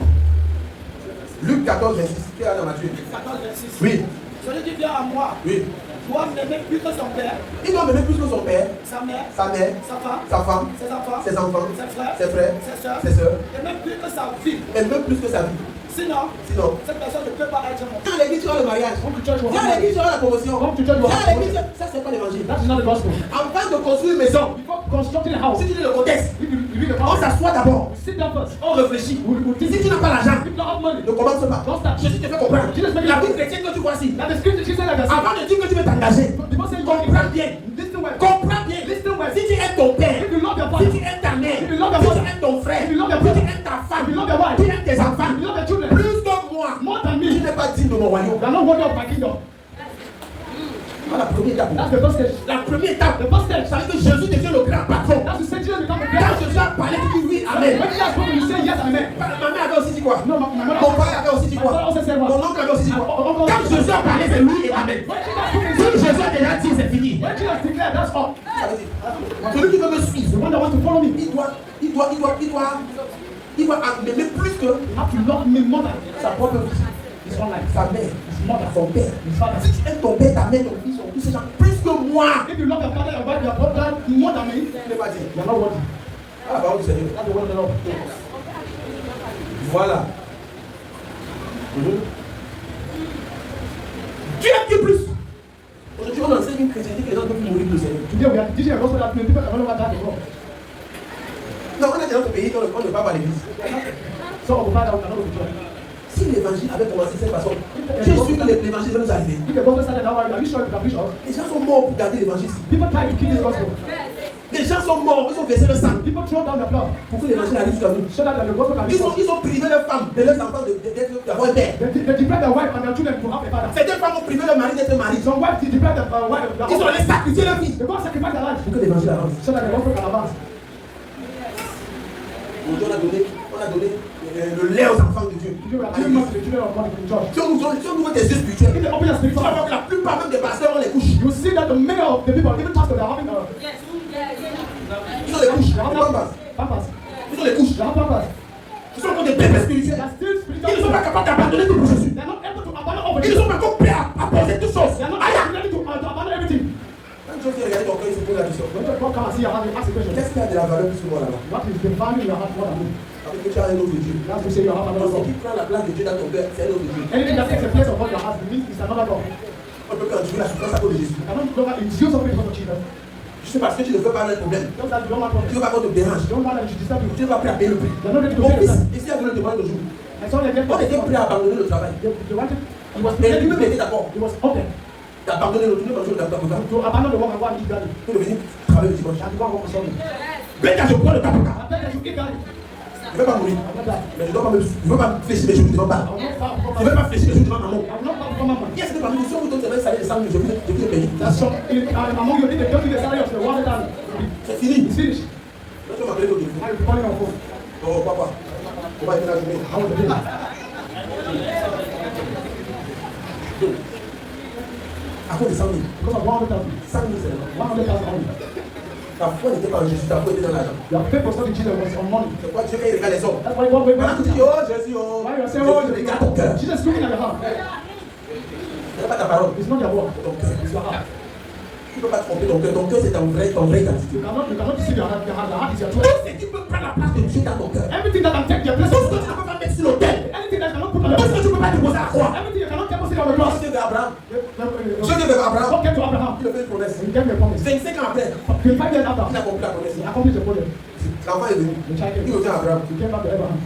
S1: Luc 14, 26, qui est là dans Matthieu?
S4: 14, 26.
S1: Oui,
S4: Celui qui vient à moi
S1: oui.
S4: doit m'aimer plus que son père,
S1: Il doit m'aimer plus que son père,
S4: sa mère,
S1: sa mère,
S4: sa femme,
S1: sa femme,
S4: ses enfants,
S1: ses enfants,
S4: ses frères,
S1: ses frères,
S4: ses sœurs,
S1: ses sœurs,
S4: et même plus que sa vie.
S1: et même plus que sa vie.
S4: Sinon,
S1: Sinon,
S4: cette personne ne peut pas être mon
S1: dans l'église, tu auras le mariage.
S2: Come to church,
S1: Dans l'église, tu auras la promotion.
S2: Come to church, you
S1: Dans
S2: have
S1: l'église, ça, c'est pas l'évangile.
S2: That is not the gospel.
S1: Avant de construire une maison,
S2: Before constructing a house,
S1: si tu lis le contexte,
S2: if you read the
S1: on
S2: Bible,
S1: s'assoit d'abord,
S2: sit down first.
S1: on réfléchit.
S2: We
S1: Si
S2: think.
S1: tu n'as pas l'argent,
S2: If you don't have money,
S1: ne commence pas.
S2: don't start.
S1: Jésus te fait comprendre. La vie chrétienne que tu vois ici,
S2: That the scripture she said like that.
S1: avant de dire que tu veux t'engager,
S2: Before saying
S1: comprends bien.
S2: listen well.
S1: Comprends bien.
S2: Listen well.
S1: Si tu aimes ton père,
S2: If you love your
S1: si
S2: father,
S1: tu aimes ta mère,
S2: If you love your
S1: si tu
S2: mother,
S1: aimes ton frère,
S2: if you love your
S1: si tu
S2: brother,
S1: aimes ta femme,
S2: if you love your wife,
S1: si tu aimes tes enfants,
S2: if you love your children,
S1: plus que moi,
S2: more than
S1: tu
S2: me,
S1: n'es pas digne de mon royaume.
S2: you are not worthy of my kingdom.
S1: Voilà la première étape.
S2: That's the first stage.
S1: La première étape,
S2: The first stage.
S1: ça veut dire que Jésus devient le grand patron.
S2: That's to say Jesus become the
S1: Quand
S2: great.
S1: Jésus a parlé, tu dis oui, amen.
S2: When Jesus spoke, you say yes and amen.
S1: Ma mère avait aussi dit quoi?
S2: No, my mother.
S1: Mon père avait aussi dit
S2: My father
S1: quoi?
S2: also said
S1: Mon
S2: what?
S1: oncle avait aussi dit quoi?
S2: Uncle-
S1: Quand Jésus a parlé, c'est oui et amen.
S2: When Jesus spoke, he
S1: Si
S2: said,
S1: Jésus a déjà dit, c'est fini.
S2: when Jesus declared, that's all.
S1: Ça veut dire, celui qui veut me
S2: The
S1: suivre,
S2: one that wants to follow me,
S1: il doit m'aimer plus que
S2: you have to love me more than
S1: sa propre vie,
S2: his own life,
S1: sa mère,
S2: mother,
S1: Son père.
S2: his father.
S1: Si tu aimes ton père, ta mère, ton fils, tous ces gens, plus que moi.
S2: If you love your father, your wife, your brother more than me,
S1: Il n'est pas dit.
S2: you are not worthy.
S1: Ah, la parole du Seigneur.
S2: That's the word of the Lord.
S1: Voilà. Tu aimes qui plus? Aujourd'hui, on enseigne une chrétienté que les gens ne peuvent plus mourir pour le Seigneur.
S2: Today we are teaching a gospel that people can no longer die before.
S1: Non, on est dans notre pays, on ne va pas à l'église.
S2: Some of the fathers cannot go to church.
S1: Si l'évangile avait commencé de cette façon, je suis sûr que l'évangile va nous arriver.
S2: If the gospel started now, are you sure you can preach us?
S1: Les gens sont morts pour garder l'évangile.
S2: People try to kill this gospel.
S1: Les gens sont morts, ils ont versé le sang
S2: People throw down the blood
S1: pour que l'évangile arrive jusqu'à nous.
S2: so that the gospel can be preached.
S1: Ils ont privé leurs femmes, de leurs enfants d'avoir un père.
S2: They deprive their wife and their children to have a father.
S1: Certaines femmes ont privé leur mari d'être mari.
S2: Some wives they deprive their wife.
S1: Ils ont allé sacrifier leur fils
S2: They go and sacrifice their life
S1: pour que l'évangile avance.
S2: so that the gospel can advance.
S1: Aujourd'hui, on a donné le lait aux enfants de Dieu.
S2: Today we are giving us to the children of God in the church.
S1: Si on nous donne des yeux spirituels,
S2: If they open their
S1: tu
S2: spiritual
S1: vas
S2: eyes,
S1: voir que la plupart même des pasteurs ont les couches.
S2: you see that the many of the people, even pastors, they are having
S1: Ils ont les couches, les pampers.
S2: pampers.
S1: Ils ont les couches.
S2: They have pampers.
S1: Ils sont encore des bébés
S2: They
S1: spirituels.
S2: are still
S1: Ils ne sont
S2: spiritual.
S1: pas capables d'abandonner tout pour Jésus.
S2: They are not able to abandon all of
S1: Ils
S2: it.
S1: ne sont pas encore prêts à poser toutes choses.
S2: They are not
S1: Aïe!
S2: ready to abandon everything.
S1: Quand tu viens regarder ton cœur, il se pose la question.
S2: When God come and see your heart, ask a question.
S1: Qu'est-ce qui a de la valeur plus que moi là-bas?
S2: What is the value in your heart more than me?
S1: Avec que tu as un autre Dieu.
S2: That's to say you have another
S1: Ce
S2: God.
S1: qui prend la place de Dieu dans ton cœur, c'est un autre Dieu.
S2: Anything that takes the place of what your heart means is another God.
S1: On peut conduire la souffrance à cause de Jésus.
S2: You cannot longer induce something because of Jesus.
S1: Juste parce que tu ne veux pas avoir un problème.
S2: Just that you don't want
S1: Tu
S2: to.
S1: veux pas qu'on te dérange.
S2: You don't want them to disturb you.
S1: Tu ne veux pas prêt à payer le prix.
S2: You're not ready to
S1: Mon
S2: pay the
S1: fils,
S2: price.
S1: ici, a donné le demande aujourd'hui.
S2: I saw them
S1: On était prêt à abandonner le travail.
S2: They wanted. He was
S1: Et lui-même était d'accord
S2: He was open
S1: d'abandonner le tournée dans le programme
S2: to abandon the work and go and eat garlic.
S1: pour venir travailler le dimanche.
S2: And to go and work on Sunday.
S1: Mais quand je prends le tapoka,
S2: I tell them to eat garlic.
S1: je ne veux pas mourir.
S2: I will not die.
S1: Mais je ne veux pas fléchir mes genoux devant
S2: I
S1: pas.
S2: will not bow
S1: Je ne
S2: before
S1: veux pas fléchir mes genoux devant maman.
S2: I will not bow before mammon.
S1: Qui est-ce que parmi nous, si on vous donne un salaire de 100 000, je vous ai payé.
S2: That's some among you. If they don't give the salary of the water down,
S1: C'est fini.
S2: it's finished.
S1: Là, tu vas m'appeler au téléphone.
S2: Now you're calling on phone.
S1: Oh, papa, on va être la journée.
S2: How was the day?
S1: À cause de 100 000.
S2: Because of 100,000.
S1: 100 000, c'est là.
S2: 100,000 only.
S1: Ta foi n'était pas en Jésus, ta foi était dans l'argent.
S2: Your faith was not in Jesus, was on money.
S1: C'est pourquoi Dieu, quand il regarde les hommes,
S2: That's why God went
S1: pendant
S2: back.
S1: que tu dis, oh Jésus, oh,
S2: Why you are saying, oh,
S1: Jésus regarde ton cœur.
S2: Jesus is looking at your heart.
S1: Ce n'est pas ta parole,
S2: It's not your word.
S1: c'est ton cœur.
S2: It's your heart.
S1: Tu ne peux pas tromper ton cœur. Ton cœur, c'est ton vraie identité.
S2: You cannot deceive your heart. Your heart is your
S1: Tout
S2: truth.
S1: ce qui peut prendre la place de Dieu dans ton cœur.
S2: Everything that can take your place.
S1: Tout ce que tu ne peux pas mettre sur l'autel.
S2: Anything that cannot put on the
S1: Tout ce que tu ne peux pas déposer à la croix.
S2: Everything you cannot deposit on the cross.
S1: Dieu veut Abraham.
S2: God
S1: Dieu veut Abraham.
S2: came to Abraham.
S1: Il a fait une promesse.
S2: He gave him a promise.
S1: 25 ans après,
S2: 25 years after,
S1: il a accompli la promesse.
S2: he accomplished the project.
S1: L'enfant est venu.
S2: The child
S1: Il
S2: came.
S1: revient à Abraham.
S2: He came back to Abraham.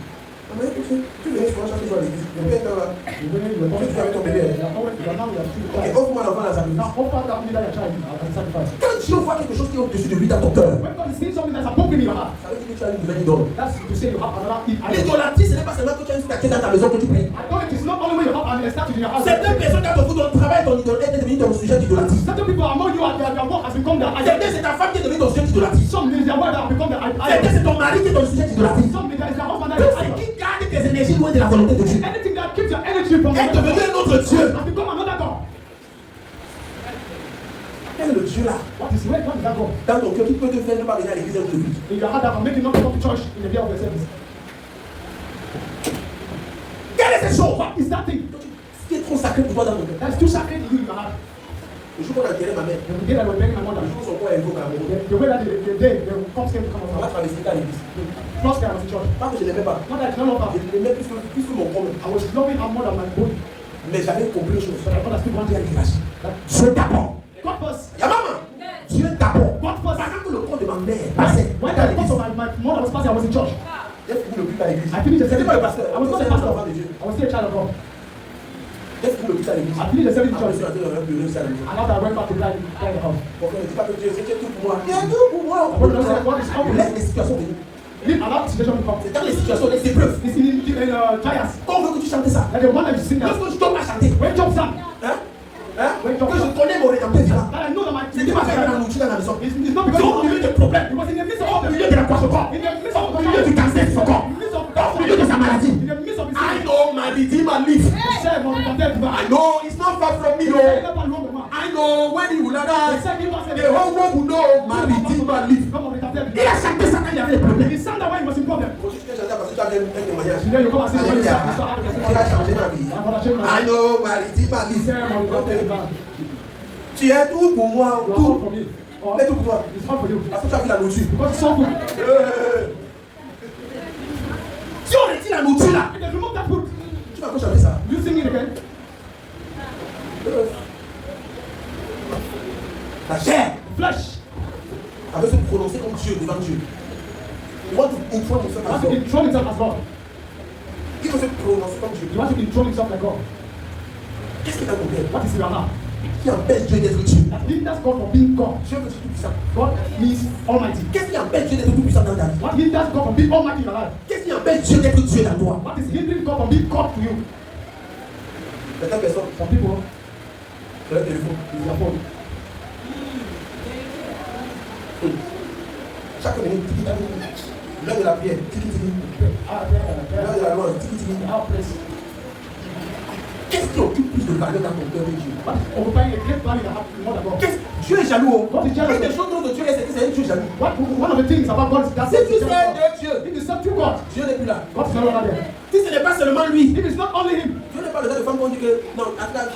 S1: Maman, tu venais souvent chaque jour à l'église. Il vient là.
S2: You were
S1: Tu fais avec ton bébé.
S2: now you are still
S1: Ok,
S2: child.
S1: offre-moi l'enfant dans sa
S2: Now
S1: vie.
S2: offer that leader your child as a sacrifice.
S1: Quand Dieu voit quelque chose qui est au-dessus de lui dans ton cœur,
S2: When God is seeing something that's above in your heart,
S1: ça veut dire que tu as une nouvelle idole.
S2: that's to say you have another idol.
S1: L'idolâtrie, ce n'est pas seulement que tu as une statue dans ta maison que tu pries.
S2: I know it is not only when you have an statue in your house.
S1: Certaines personnes, quand on vous donne travail, ton idole est devenu ton sujet d'idolâtrie.
S2: Certain people among you and their work has become their idol.
S1: Certains, c'est ta femme qui est devenue ton sujet d'idolâtrie.
S2: Some is their work that have become their idol.
S1: Certains, c'est ton mari qui est ton sujet d'idolâtrie.
S2: Some is their husband that
S1: Tout
S2: is
S1: ce
S2: idol.
S1: qui garde tes énergies loin de la volonté de Dieu
S2: Anything that keeps your energy from
S1: est devenu un autre Dieu.
S2: has become another God.
S1: Quel est le Dieu là
S2: What is that God?
S1: dans ton cœur qui peut te faire ne pas venir à l'église un jour de plus?
S2: In your heart that can make you not come to church in the day of the service.
S1: Quelle est cette chose?
S2: What is that thing?
S1: Ce qui est trop sacré pour toi dans ton cœur.
S2: That's too sacred to you in your heart.
S1: Le jour qu'on a enterré ma mère,
S2: The day that I was begging my mother,
S1: le jour où son corps est évoqué à mon
S2: the way that the day the cops came to come
S1: on va
S2: out,
S1: traverser à l'église.
S2: the first guy was in church.
S1: Pas que je ne l'aimais pas.
S2: Not that I did not love her.
S1: Je l'aimais plus que mon corps.
S2: I was loving her more than my body.
S1: Mais j'avais compris une chose.
S2: But I understood one thing. That
S1: Dieu d'abord.
S2: God first.
S1: Y'a maman. Dieu d'abord.
S2: God first.
S1: Pendant que le corps de ma mère passait
S2: When
S1: dans
S2: the cops
S1: l'église,
S2: of my mother was passing, I was in church.
S1: j'ai fini le culte à l'église.
S2: I finished the
S1: C'était
S2: service.
S1: pas le pasteur.
S2: I was not a
S1: C'était
S2: pastor.
S1: l'enfant de Dieu.
S2: I was still a child of God.
S1: J'ai fini le culte à l'église.
S2: I finished the service in
S1: Après, je
S2: church.
S1: suis rentré dans un bureau, c'est à la maison.
S2: And after I went back to the house.
S1: Pour qu'on ne dise pas que Dieu, c'est tout pour moi. Il y a tout pour moi. Laisse les situations venir.
S2: Leave allow the situation to come.
S1: C'est dans les situations, les épreuves.
S2: It's in trials.
S1: Quand on veut que tu chantes ça,
S2: That the one that you sing now.
S1: lorsque je dois pas chanter,
S2: When Job sang,
S1: hein? Que je connais mon rédempteur vivant.
S2: that I know that my
S1: C'est pas faire la nourriture dans la maison.
S2: it's not because
S1: Donc, au milieu des problèmes,
S2: it was in the midst of
S1: au milieu de la croix de corps,
S2: in the midst of
S1: au milieu du cancer de son corps,
S2: in the midst of
S1: au milieu de sa maladie.
S2: in the midst of his
S1: I know my Redeemer lives.
S2: share of the dead
S1: I know it's not far from me, though. I know when he will arise, the whole world will know my Redeemer lives. Il a chanté ça quand il y avait des problèmes.
S2: He sang that when he was in problem.
S1: Faut juste que j'entende parce que tu as regarder un témoignage.
S2: Today you come and see the
S1: Alléluia.
S2: you start having
S1: Tu as changé ma vie.
S2: I'm gonna change my
S1: Ah
S2: life.
S1: non, Marie, dis ma vie. Tu es tout pour moi,
S2: You are all
S1: tout.
S2: for me. Or
S1: Mais tout pour toi.
S2: it's all for you.
S1: Parce que tu as vu la nourriture.
S2: Because it's so good.
S1: Si on retire la nourriture là,
S2: If they remove that food,
S1: tu vas encore changer ça.
S2: you sing it again.
S1: La chair
S2: Flesh.
S1: avait se prononcer comme Dieu devant Dieu. Il want to inform himself
S2: You
S1: as
S2: want to
S1: God.
S2: control himself as God.
S1: Il veut se prononcer comme Dieu.
S2: You want to control himself like God.
S1: Qu'est-ce qui est un problème?
S2: What is your now?
S1: Qui empêche Dieu d'être Dieu?
S2: That hinders God from being God.
S1: Dieu veut être tout puissant.
S2: God means Almighty.
S1: Qu'est-ce qui empêche Dieu d'être tout puissant dans ta vie?
S2: What hinders God from being Almighty in your life?
S1: Qu'est-ce qui empêche Dieu d'être Dieu dans toi?
S2: What is hindering God from being God to you?
S1: Certaines personnes,
S2: Some people,
S1: sur leur téléphone,
S2: is their phone.
S1: chaque minute, tiki tiki. L'heure de la prière, tiki tiki. L'heure de la louange, tiki tiki. Qu'est-ce qui occupe plus de valeur dans ton cœur que Dieu?
S2: What is occupying a great value that have more than God?
S1: Dieu est jaloux.
S2: What is jealous?
S1: Une des choses dont Dieu est, c'est que c'est un Dieu jaloux.
S2: One of the things about God is that
S1: Si tu
S2: he's
S1: sais
S2: jealous.
S1: de Dieu,
S2: If you serve to God,
S1: Dieu n'est plus là.
S2: God is no longer there.
S1: Si ce n'est pas seulement lui,
S2: If it's not only him,
S1: Dieu n'est pas le genre de femme qu'on dit que non, après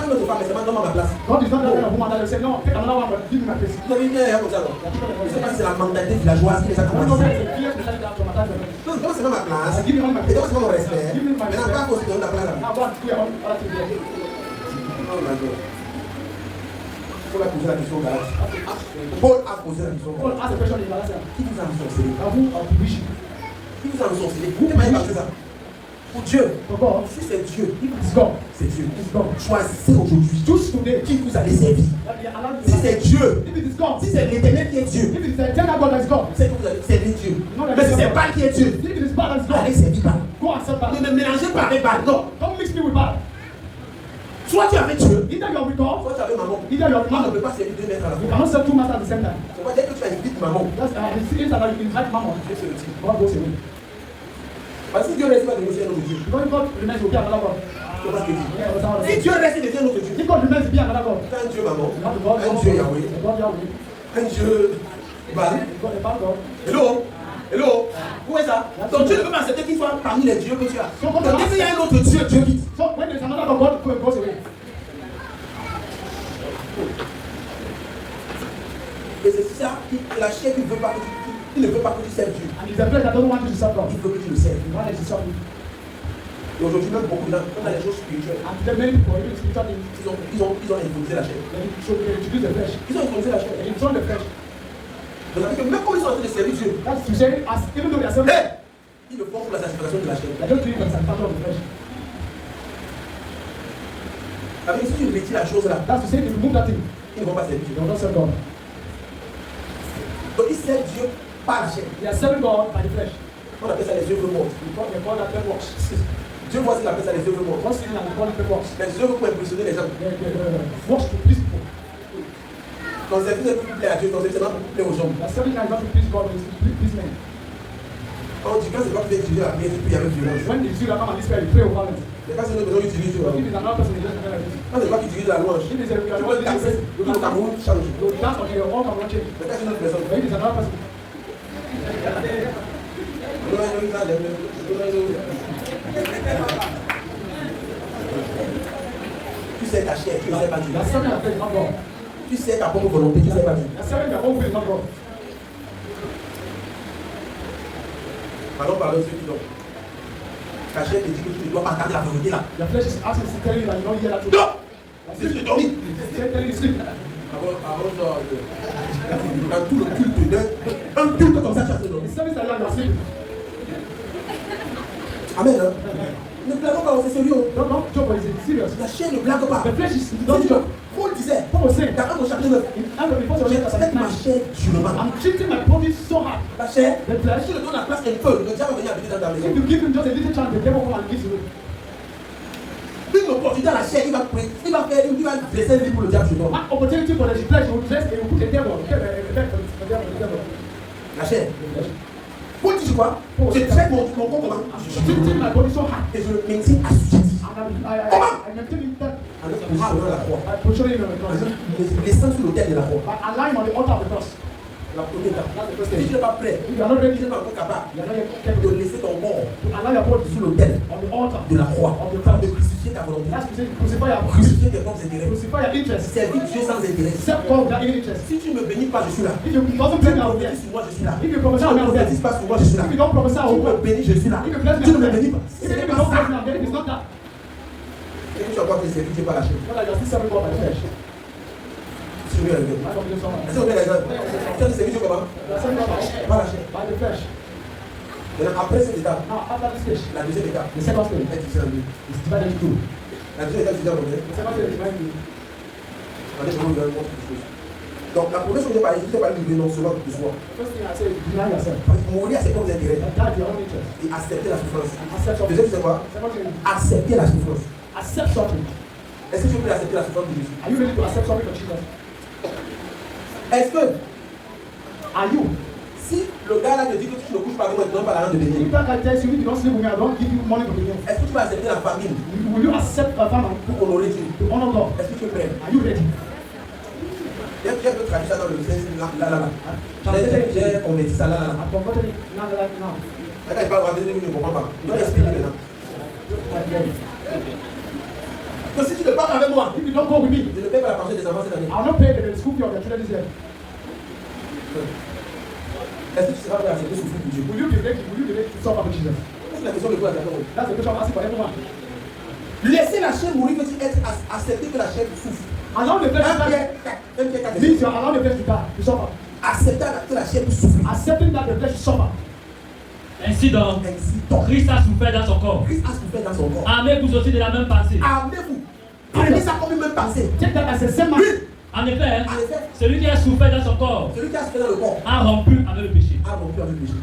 S1: notre femme, mais c'est maintenant ma place.
S2: God is not the kind of woman that will say, no, take another one, but give me my place.
S1: Vous avez une idée comme ça, non? Je ne sais pas si c'est la mentalité villageoise qui les a
S2: I don't know
S1: commencé.
S2: where it's a fear to tell you that from a time to another.
S1: Non, donc c'est pas ma place.
S2: Give me all my
S1: Et donc
S2: place.
S1: c'est pas mon respect.
S2: Give me my
S1: Maintenant,
S2: respect.
S1: pas qu'on se donne la place à moi.
S2: Now go and do your own other things there.
S1: Oh my God. Paul a posé la question aux Galates. Paul a posé la question aux
S2: Paul
S1: Galates.
S2: asked a question in Galatia.
S1: Qui vous a ensorcelé?
S2: Who are the wish?
S1: Qui vous a ensorcelé? Vous ne m'avez pas fait ça. Pour Dieu,
S2: For God,
S1: si c'est Dieu,
S2: if it's God,
S1: c'est Dieu.
S2: it's God.
S1: Choisissez aujourd'hui
S2: Choose today
S1: qui vous allez servir.
S2: that you allow
S1: Si c'est Dieu,
S2: If it is God,
S1: si c'est l'Éternel qui est Dieu,
S2: if it is the eternal God that is God,
S1: c'est que vous allez servir Dieu. Mais si c'est Baal qui est Dieu,
S2: if it is bad that is
S1: allez
S2: God,
S1: servir Baal.
S2: go and serve
S1: Ne
S2: bad.
S1: me mélangez pas avec Baal. Non.
S2: Don't mix me with bad.
S1: Soit tu es avec Dieu,
S2: Either you are with God,
S1: soit tu es avec maman.
S2: either you are with
S1: Moi, je ne
S2: man.
S1: peux pas servir deux maîtres à la
S2: You
S1: fois.
S2: cannot serve two masters at the same time.
S1: C'est pas dire que tu invites maman.
S2: That's the thing is that you invite mammon.
S1: Dieu se retire.
S2: God goes away.
S1: Parce que si Dieu reste pas de nous, c'est un autre Dieu.
S2: Because God remains to be another God.
S1: Tu vois ce que je dis?
S2: Yeah, that's how it
S1: Si
S2: is.
S1: Dieu reste, c'est un autre Dieu.
S2: If God remains to be another God,
S1: C'est un Dieu maman,
S2: you have the God
S1: un Dieu Yahweh,
S2: God Yahweh,
S1: un Dieu Baal.
S2: God the bad God.
S1: Hello? Hello? Où est ça? Donc Dieu ne peut pas accepter qu'il soit parmi les dieux que tu as. Donc dès qu'il y a un autre Dieu, Dieu quitte.
S2: So when there is another God, God goes away.
S1: Et c'est ça qui la chair qui ne veut pas que tu ne veut pas que tu serves Dieu.
S2: And it's the flesh that doesn't want you to serve God.
S1: Il veut que tu le serves.
S2: You want us to serve Him.
S1: Et aujourd'hui, même beaucoup de gens, on a les choses spirituelles.
S2: And today many people, even spiritual things,
S1: Ils ont intronisé la chair.
S2: they introduce the flesh.
S1: Ils ont intronisé la chair.
S2: They introduce the flesh.
S1: Donc, ça veut dire que même quand ils sont en train de servir Dieu,
S2: That's to say, as even though they are serving,
S1: hey, ils le font pour la satisfaction de la chair.
S2: they don't do it for the satisfaction of the flesh.
S1: Avec si tu retires la chose là,
S2: That's to say, if you remove that thing,
S1: ils ne vont pas servir
S2: they
S1: Dieu.
S2: will not serve God.
S1: Donc ils servent Dieu par la chair.
S2: They are serving God by the flesh.
S1: On appelle ça les œuvres mortes.
S2: They call that dead works.
S1: Dieu voit qu'il appelle ça les œuvres mortes.
S2: What's in and they call it dead works.
S1: Les œuvres pour impressionner les gens.
S2: Works to please people.
S1: Ton service n'est plus pour plaire à Dieu, ton service c'est pas pour plaire aux gens.
S2: They are serving God not to please God, but it's to please men.
S1: On dit quand c'est pas pour utiliser la prière, tu peux y aller avec violence.
S2: When they see that come and this way, they pray over them.
S1: Mais quand c'est une personne qui utilise Dieu,
S2: If it's another person, they just like this.
S1: quand c'est pas qui utilise la louange,
S2: If it's a,
S1: tu peux danser, tout le Cameroun change.
S2: you dance on your own can change.
S1: Mais quand c'est une autre personne,
S2: But if it's another person,
S1: tu sais ta chair, tu ne sais pas
S2: they
S1: Dieu.
S2: are serving their faith, not God.
S1: Tu sais ta propre volonté, tu ne sais pas Dieu.
S2: They are serving their own faith, not God.
S1: Parlons de ceux qui dorment. Ta chair te dit que tu ne dois pas garder la vérité là.
S2: Your flesh is asking to tell you that you don't hear that truth.
S1: Non! C'est ce que tu dormis.
S2: It's telling you to sleep.
S1: Dans tout le culte, un culte comme ça, tu as fait dormir.
S2: The service that you are sleeping.
S1: Amen. Hein? Ne blaguons pas, c'est sérieux.
S2: Don't joke, but it's serious.
S1: La chair ne blague pas.
S2: The flesh is don't joke.
S1: Paul disait,
S2: Paul was saying,
S1: dans un chapitre 9,
S2: in Acts before the chapter
S1: j'expecte ma
S2: 9,
S1: chair durement.
S2: I'm treating my body so hard.
S1: La chair,
S2: The flesh,
S1: si tu le donnes la place un peu, le diable va venir habiter dans ta
S2: if
S1: maison.
S2: you give him just a little chance, the devil will come and give you.
S1: Une opportunité à la chair, il va blesser lui pour le diable sur toi.
S2: One opportunity for the flesh, he will dress, he will put a devil, the devil.
S1: La chair. Paul dit quoi? Je traite mon corps comment?
S2: I'm treating my body so hard.
S1: Et je le maintiens assujetti.
S2: And I maintain it that
S1: En positionnant la croix.
S2: by positioning him on the cross.
S1: En laissant sur l'autel de la croix.
S2: By allowing on the altar of the cross.
S1: La première étape.
S2: That's the first
S1: Si
S2: stage.
S1: tu n'es pas prêt,
S2: If you are not
S1: si
S2: ready,
S1: tu n'es pas encore capable
S2: you are not yet
S1: de
S2: capable
S1: laisser ton corps
S2: to allow your body
S1: sur l'autel
S2: on the altar
S1: de la croix,
S2: of the
S1: de
S2: cross.
S1: crucifier ta volonté,
S2: That's to say, crucify your
S1: crucifier tes propres intérêts,
S2: crucify your interest.
S1: servir Dieu sans intérêt.
S2: Serve God without any interest.
S1: Si tu ne me bénis pas, je suis là.
S2: If you doesn't
S1: Tu
S2: blame
S1: me
S2: out there,
S1: prophétises sur moi, je suis là.
S2: if you prophesy
S1: Tu ne me
S2: out there,
S1: prophétises pas sur moi, je suis là.
S2: if you don't prophesy
S1: Tu
S2: out
S1: me
S2: there,
S1: bénis, je suis là.
S2: if you bless me
S1: Tu ne
S2: out
S1: me
S2: there,
S1: bénis pas.
S2: if
S1: C'est
S2: you
S1: pas
S2: don't
S1: ça.
S2: bless me out there, it is not that.
S1: Et tu as encore tes services, tu n'es pas lâché.
S2: Not that you are still serving God by the flesh.
S1: Si je veux arriver.
S2: I don't believe someone.
S1: Est-ce que vous avez raison? Tu as des services comment?
S2: You are serving God
S1: Pas lâché.
S2: by the flesh.
S1: Maintenant, après cette étape,
S2: Now, after this stage,
S1: la deuxième étape,
S2: the second stage
S1: est divisée en deux.
S2: is divided into two.
S1: La deuxième étape, c'est dans combien?
S2: The second stage is divided into
S1: Attendez, je vais vous donner une autre chose. Donc, la première chose que j'ai parlé du renoncement de soi.
S2: first thing I say is deny yourself.
S1: Mourir à ses propres intérêts
S2: And die your own interest.
S1: et accepter la souffrance.
S2: Accept something.
S1: Deuxième, c'est quoi?
S2: Second thing is
S1: Accepter la souffrance.
S2: accept something.
S1: Est-ce que tu peux accepter la souffrance de Jésus?
S2: Are you ready to accept something for Jesus?
S1: Est-ce que
S2: Are you?
S1: si le gars là te dit que tu ne couches pas avec moi, tu ne donnes pas l'argent de
S2: If
S1: bénir,
S2: that guy tells you if you don't sleep with me, I don't give you money to begin.
S1: est-ce que tu vas accepter la famine
S2: Will you accept a famine
S1: pour honorer Dieu?
S2: to honor God?
S1: Est-ce que tu es prêt?
S2: Are you ready?
S1: J'ai un peu traduit ça dans le sens là. J'ai converti ça là.
S2: I've converted it now that I now.
S1: Quand il parle, je ne comprends pas. Je dois expliquer maintenant. Que si tu ne pars pas avec moi,
S2: If you don't go with me,
S1: je ne paie pas la pension des enfants cette année.
S2: I'll not pay the school fee of their children this year.
S1: Est-ce que tu seras prêt à accepter souffrir pour Dieu?
S2: Will you be ready? Will you be ready to suffer for Jesus?
S1: C'est la question que je pose à quelqu'un.
S2: That's the question I'm asking for everyone.
S1: Laisser la chair mourir veut-il être accepter que la chair souffre?
S2: Allow the flesh to die. Means you allow the flesh to die, to suffer.
S1: Accepter que la chair puisse souffrir.
S2: Accepting that the flesh is suffer.
S3: Ainsi donc,
S1: Ainsi donc,
S3: Christ a souffert dans son corps.
S1: Christ a souffert dans son corps.
S3: Armez-vous aussi de la même pensée.
S1: Armez-vous. Prenez ça comme une même pensée.
S2: Take that as a same man.
S3: En effet,
S1: En effet,
S3: celui qui a souffert dans son corps
S1: celui qui a souffert dans le corps
S3: a rompu avec le péché.
S1: a rompu avec le péché.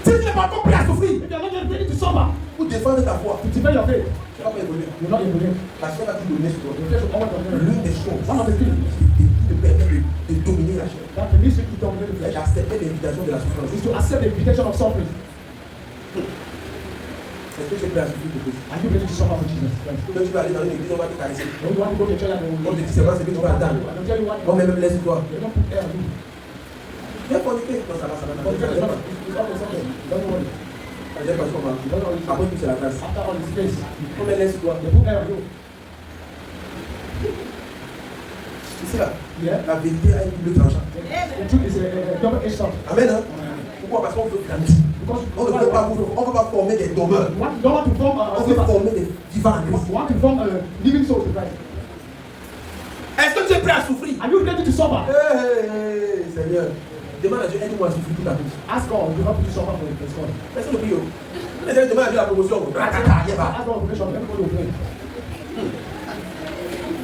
S1: Si tu n'es pas encore prêt à souffrir
S2: If you are not yet ready to suffer,
S1: pour défendre ta foi,
S2: to defend your faith,
S1: tu ne vas pas évoluer.
S2: you're not able to.
S1: La chair va te dominer sur toi.
S2: The flesh will always dominate.
S1: L'une des choses
S2: One of the things
S1: qui te permet de dominer la chair,
S2: that permits you to dominate the
S1: c'est
S2: flesh
S1: d'accepter l'invitation de la souffrance.
S2: is to accept the invitation of suffering.
S1: Est-ce que tu es prêt à souffrir pour Christ?
S2: Are you ready to suffer for Jesus Christ?
S1: Quand tu vas aller dans une église, on va te caresser.
S2: Don't you want to go to church and they
S1: On
S2: will
S1: te dit c'est vrai, c'est que tu vas attendre.
S2: I don't tell you what
S1: On met même laisse-toi.
S2: they don't put air on you.
S1: Viens forniquer. Non, ça va.
S2: But it's always something. Don't worry.
S1: J'ai pas compris. Après, tout c'est la grâce.
S2: After all this place,
S1: On met laisse-toi.
S2: they put air on you.
S1: Ici là,
S2: Yeah?
S1: la vérité a une double tranchant.
S2: The truth is a double-edged sword.
S1: Amen. Hein? Pourquoi? Parce qu'on veut grandir.
S2: Because
S1: On ne veut pas former des dormeurs.
S2: you don't want to form
S1: On veut former des vivants en Christ.
S2: you want to form a living soul to Christ.
S1: Est-ce que tu es prêt à souffrir?
S2: Are you ready to suffer?
S1: Hey, Seigneur, demande à Dieu, aide-moi à souffrir toute la vie.
S2: Ask God to help you to suffer for the God.
S1: Personne ne prie. Demande à Dieu la promotion.
S2: Ask God to make sure everybody will pray.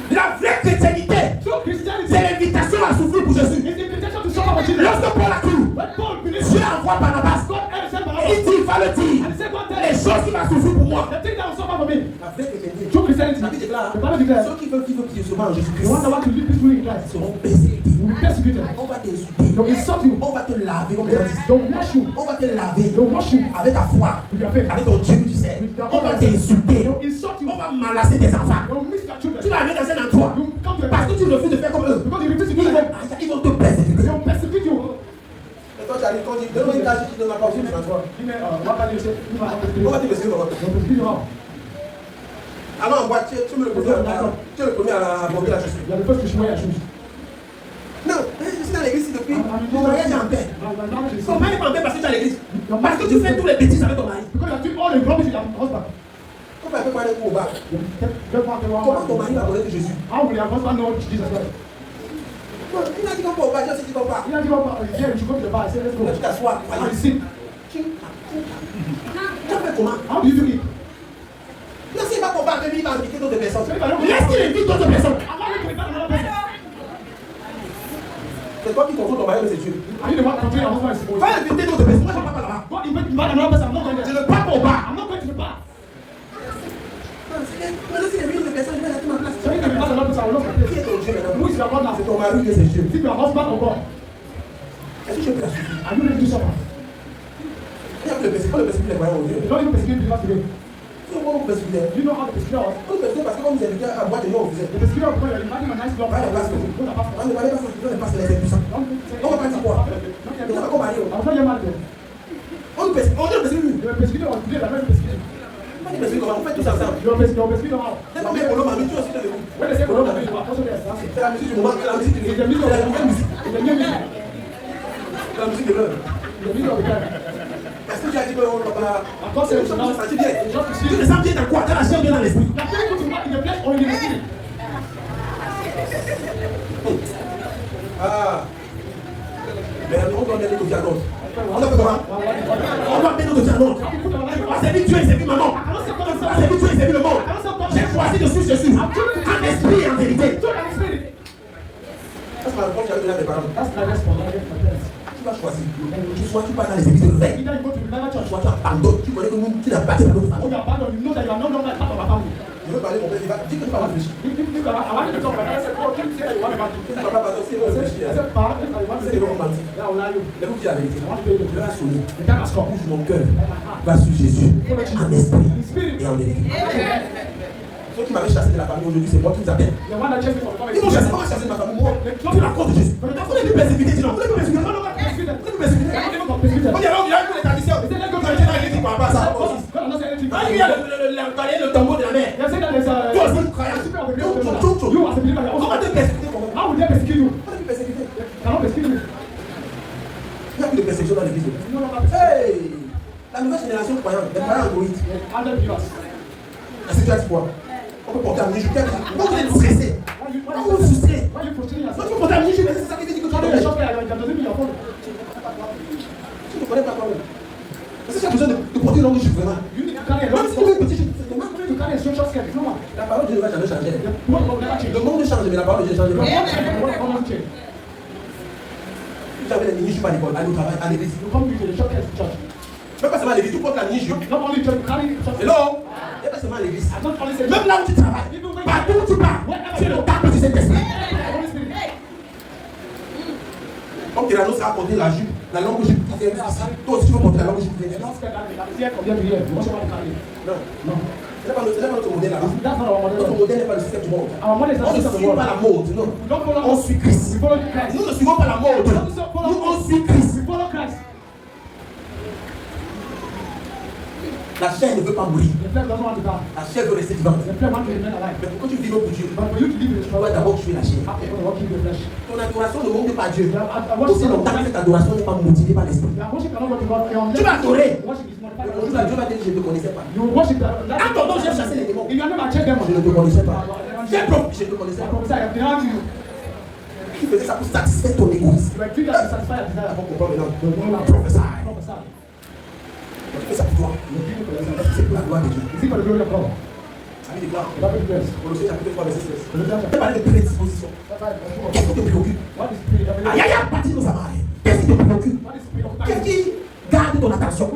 S1: La vraie chrétienté,
S2: So Christianity
S1: c'est l'invitation à souffrir pour Jésus.
S2: is the invitation to suffer for Jesus.
S1: Lorsque Paul a cru,
S2: When Paul believed
S1: Dieu envoie Barnabas.
S2: God sent
S1: Et
S2: Barnabas,
S1: il dit, il va le dire.
S2: and he said, God tell
S1: Les
S2: us
S1: choses qui vont souffrir pour moi.
S2: the thing that will suffer for me.
S1: La vraie chrétienté,
S2: True Christianity.
S1: la Bible déclare,
S2: The Bible declares
S1: ceux qui veulent vivre pieusement en
S2: the
S1: Jésus-Christ
S2: one that want to live peacefully in Christ
S1: seront persécutés.
S2: will be persecuted.
S1: On va t'insulter.
S2: They'll insult you.
S1: On va te laver comme les artistes.
S2: They'll wash you.
S1: On va te laver
S2: They'll wash you
S1: avec ta foi,
S2: with your faith.
S1: avec ton Dieu que tu sais. On va t'insulter.
S2: They'll insult you.
S1: On va menacer tes enfants.
S2: They'll miss your children.
S1: Tu vas arriver dans un endroit
S2: You come to a
S1: parce
S2: place
S1: que tu refuses de faire comme eux.
S2: because you refuse to do the work.
S1: Ils vont te persécuter.
S2: They'll persecute you.
S1: Et toi, tu arrives, quand tu dis, donne-moi une cage, tu ne donnes pas aussi, tu vas.
S2: What can you say? You are
S1: On va te persécuter comment?
S2: They'll persecute you how?
S1: Alors en boîte, tu es le premier à porter la chaussure.
S2: You are the first to wear your shoes.
S1: Non, je suis dans l'église depuis. Mon mariage est en paix.
S2: My marriage is
S1: Ton mari est en paix parce que tu es à l'église. Parce que tu fais tous les bêtises avec ton mari.
S2: because you are doing all the rubbish with your husband.
S1: Comment elle peut parler pour au bar? Comment ton mari va connaître Jésus?
S2: How will your husband know Jesus Christ?
S1: Non, il a dit qu'on va au bar, Dieu a dit qu'on va.
S2: You don't give up. Yeah, you should go to the bar. I say, let's go.
S1: Là, tu t'assois.
S2: And you sit.
S1: Tu as fait comment?
S2: How do you do it?
S1: Non, s'il va au bar, il va inviter d'autres personnes.
S2: So if I don't
S1: Laisse qu'il invite d'autres personnes.
S2: I'm not going to invite another person.
S1: C'est toi qui contrôle ton mari, mais c'est Dieu.
S2: Are you the one controlling your husband? Is
S1: Va inviter d'autres personnes. Moi, je ne vais pas là-bas.
S2: God invite another person. I'm not going
S1: Je
S2: there.
S1: ne pars pas au bar.
S2: I'm not going to the bar.
S1: Maintenant, s'il invite d'autres personnes, je vais aller à ma place.
S2: So if you invite another person, I will not
S1: Qui
S2: go
S1: est ton Dieu
S2: there.
S1: maintenant?
S2: Who is your God now?
S1: C'est ton mari, Dieu, c'est Dieu.
S2: Is it your husband or God?
S1: Est-ce que je peux la suivre?
S2: Are you ready to suffer?
S1: Il y a que le persécuter les croyants au Dieu.
S2: You don't even persecute believers today.
S1: Comment vous persécutez?
S2: Do you know how to persecute us?
S1: Vous persécutez parce que quand vous invitez à boîte de nuit, on vous aide.
S2: The persecutor because you're inviting a nice block.
S1: Pas les passes.
S2: Don't have
S1: On ne va pas se laisser tout ça. On va pas dire quoi? On va pas marier.
S2: I was not your man then.
S1: On nous persécute. On nous persécute.
S2: You're a persecutor of today, I'm not persecuted.
S1: On nous persécute comment? On fait tout ça ensemble.
S2: You're a persecutor how?
S1: C'est pas bien pour l'homme, mais tu aussi de vous.
S2: When they say Corona, you are also there. That's it.
S1: C'est la musique du moment, c'est la musique du
S2: It's the middle of
S1: c'est la nouvelle musique.
S2: It's the new music.
S1: C'est la musique de l'heure.
S2: It's the middle of the time.
S1: Est-ce que tu as dit qu'on va pas.
S2: Of course, it's
S1: Tu
S2: not.
S1: sens bien.
S2: It's just to see.
S1: Tu te sens bien dans quoi? Dans la chair ou bien dans l'esprit?
S2: Now, can you go to work in the flesh or in the spirit?
S1: Ah. Mais on doit donner notre diagnostic. On doit faire comment? On doit donner notre diagnostic. On a servi Dieu et servi maman. On a servi Dieu et servi le monde. J'ai choisi de suivre Jésus. En esprit et en vérité.
S2: So, I'm spirit.
S1: Ça, c'est ma réponse que j'avais donné à mes parents.
S2: That's my response. I get my parents.
S1: Tu vas choisir. Soit tu pars dans les églises de veille.
S2: Either you go to the Bible church
S1: Soit tu abandonnes. Tu connais que nous, tu n'as pas de notre
S2: or
S1: famille.
S2: you abandon, you know that you are no longer part of our family.
S1: Je veux parler, mon père, il va dire que tu vas réfléchir.
S2: I wanted to talk about it. I said, oh, can you say that you want about it?
S1: Tu ne vas pas parler, c'est
S2: I
S1: réfléchir.
S2: said, Pa, if I want to
S1: C'est
S2: say
S1: le
S2: it,
S1: romantique.
S2: then I will lie you.
S1: Mais vous dites la vérité.
S2: I want to tell you the
S1: Je
S2: truth.
S1: vais sonner.
S2: The time has come.
S1: Mon cœur va sur Jésus. En esprit et en vérité. Ceux qui m'avaient chassé de la famille aujourd'hui, c'est moi qui vous appelle.
S2: The one that chased me for the
S1: Ils m'ont chassé,
S2: family.
S1: comment chasser de ma famille? Moi, tu la cause de Jésus. Vous voulez plus persécuter, dis non. Vous voulez plus persécuter. Vous voulez plus persécuter. On dit alors, il y a eu les traditions.
S2: He said, let's go
S1: Quand
S2: to
S1: j'étais
S2: the
S1: dans l'église par rapport à ça.
S2: God has not said anything.
S1: Ah, il y a le tambour de la mer.
S2: They say that there's a
S1: Toi aussi, tu crois.
S2: spirit of the devil. You as a believer, you
S1: Comment
S2: also
S1: te persécuter comment?
S2: how will they persecute you?
S1: Comment te persécuter?
S2: Cannot persecute you.
S1: Il n'y a plus de persécution dans l'église.
S2: You no longer persecute.
S1: Hey! La nouvelle génération de croyants, les croyants androïdes.
S2: Other believers.
S1: La situation quoi? On peut porter un mini-jupe. Pourquoi vous êtes stressé? Pourquoi vous êtes frustré?
S2: Why are you frustrating
S1: Moi,
S2: yourself?
S1: tu peux porter un mini-jupe, mais c'est ça qui veut dire que tu
S2: How do
S1: as
S2: you shop there? That doesn't mean you're following.
S1: Tu ne connais pas toi-même. Est-ce que tu as besoin de porter une longue jupe vraiment?
S2: You need to carry a
S1: Même
S2: long
S1: si tu veux une
S2: skirt.
S1: petite jupe, c'est
S2: You
S1: normal.
S2: need to carry a short skirt. No one.
S1: La parole de Dieu ne va jamais changer.
S2: The word will never change.
S1: Le monde change, mais la parole de Dieu ne change
S2: The
S1: pas.
S2: word change, the word won't change.
S1: Tu avais les mini-jupes à l'école, à l'école, à l'église.
S2: You come to the short skirt church.
S1: Même pas seulement à l'église, tu portes la mini-jupe.
S2: Not only church, you carry short skirt.
S1: Hello? Et pas seulement à l'église.
S2: I don't only say
S1: Même là où tu travailles, partout où tu pars, tu es le temple du Saint-Esprit.
S2: Holy Spirit.
S1: Comme Tyrannus a porté la jupe, la longue jupe qui vient ici. Toi aussi, tu veux porter la longue jupe qui vient
S2: The
S1: ici.
S2: long skirt that is here from here to here. You also want to carry it.
S1: Non.
S2: No.
S1: Ce n'est pas notre modèle là-bas.
S2: That's not our
S1: Notre
S2: model.
S1: modèle n'est pas le système du monde.
S2: Our model is
S1: On
S2: not
S1: ne
S2: the system
S1: suit
S2: of the
S1: pas la
S2: world.
S1: mode, non.
S2: We don't follow
S1: On suit Christ.
S2: We follow Christ.
S1: Nous ne suivons pas la mode. Nous, on suit Christ.
S2: We follow Christ.
S1: La chair ne veut pas mourir.
S2: The flesh doesn't want to die.
S1: La chair veut rester vivante.
S2: The flesh wants to remain alive.
S1: Mais pourquoi tu vis pour Dieu?
S2: But for you to live in the
S1: Tu
S2: struggle,
S1: dois d'abord tuer la chair.
S2: you have to work in the flesh.
S1: Ton adoration ne monte pas à Dieu.
S2: I want
S1: Aussi longtemps que cette adoration n'est pas motivée par l'esprit.
S2: Your worship cannot go to God.
S1: Tu vas adorer.
S2: Worship is not
S1: Le jour là, Dieu va dire je ne te connaissais pas.
S2: You worship that.
S1: À ton nom, j'ai chassé les démons.
S2: If you have never checked them,
S1: Je ne te connaissais pas. J'ai prophétisé, je ne te connaissais
S2: I
S1: pas.
S2: prophesy, I've denied you.
S1: Tu faisais ça pour satisfaire ton égoïsme.
S2: You are doing that to satisfy your desire.
S1: Bon, maintenant,
S2: You don't like
S1: prophesy.
S2: prophesy.
S1: Tu fais ça pour toi. C'est pour la gloire de Dieu.
S2: Is it for the glory of God?
S1: Amis de gloire.
S2: That is blessed.
S1: Colossiens chapitre 3, verset 16.
S2: Colossians
S1: Je vais parler de prédisposition. Qu'est-ce qui te préoccupe?
S2: What is spirit of
S1: Aïe, aïe, aïe, partie de nos amarres. Qu'est-ce qui te préoccupe?
S2: What is spirit of
S1: Qu'est-ce qui garde ton attention?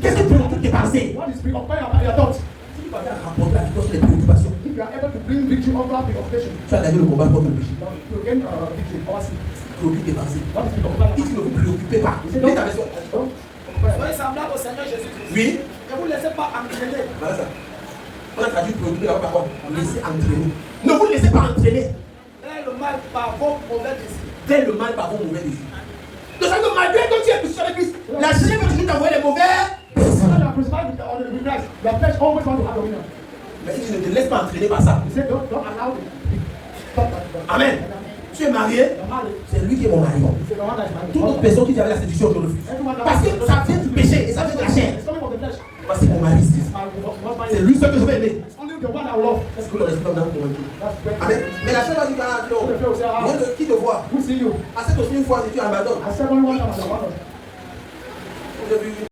S1: Qu'est-ce qui préoccupe tes pensées?
S2: What is spirit of your thoughts?
S1: Si tu parviens à rapporter la victoire sur les préoccupations,
S2: If you are able to bring victory over preoccupation,
S1: tu as gagné le combat contre le péché.
S2: to gain victory over sin.
S1: Préoccupe tes pensées.
S2: What is spirit of
S1: Il dit ne vous préoccupez pas.
S2: He said,
S1: Lis ta version.
S4: Soyez semblables au Seigneur Jésus-Christ.
S1: Oui.
S4: Ne vous laissez pas entraîner.
S1: Voilà ça. On a traduit préoccupé là-bas par quoi? Laissez entraîner. Ne vous laissez pas entraîner
S4: Faites le mal par vos mauvais désirs.
S1: dès le mal par vos mauvais désirs. De sorte que malgré que tu es crucifié avec Christ, la chair veut toujours t'envoyer les mauvais.
S2: When you are crucified with Christ, your flesh always want to have dominion.
S1: Mais si tu ne te laisses pas entraîner par ça,
S2: He said, don't allow it.
S1: amen. Tu es marié,
S2: You're married.
S1: c'est lui qui est mon mari.
S2: He said, the one that is married.
S1: Toute autre personne qui vient à la séduction, je refuse. Parce que ça vient du péché et ça vient de la chair.
S2: It's coming from the flesh.
S1: Voici mon mari. C'est lui seul que je vais aimer.
S2: It's only the one I will love.
S1: Est-ce que le respect d'un convaincu?
S2: That's great.
S1: Amen. Mais la chair va dire, ah non, viens de qui te voit.
S2: Who see you?
S1: À cette aussi une fois, si tu abandonnes.
S2: I said only one time I want.
S1: J'ai vu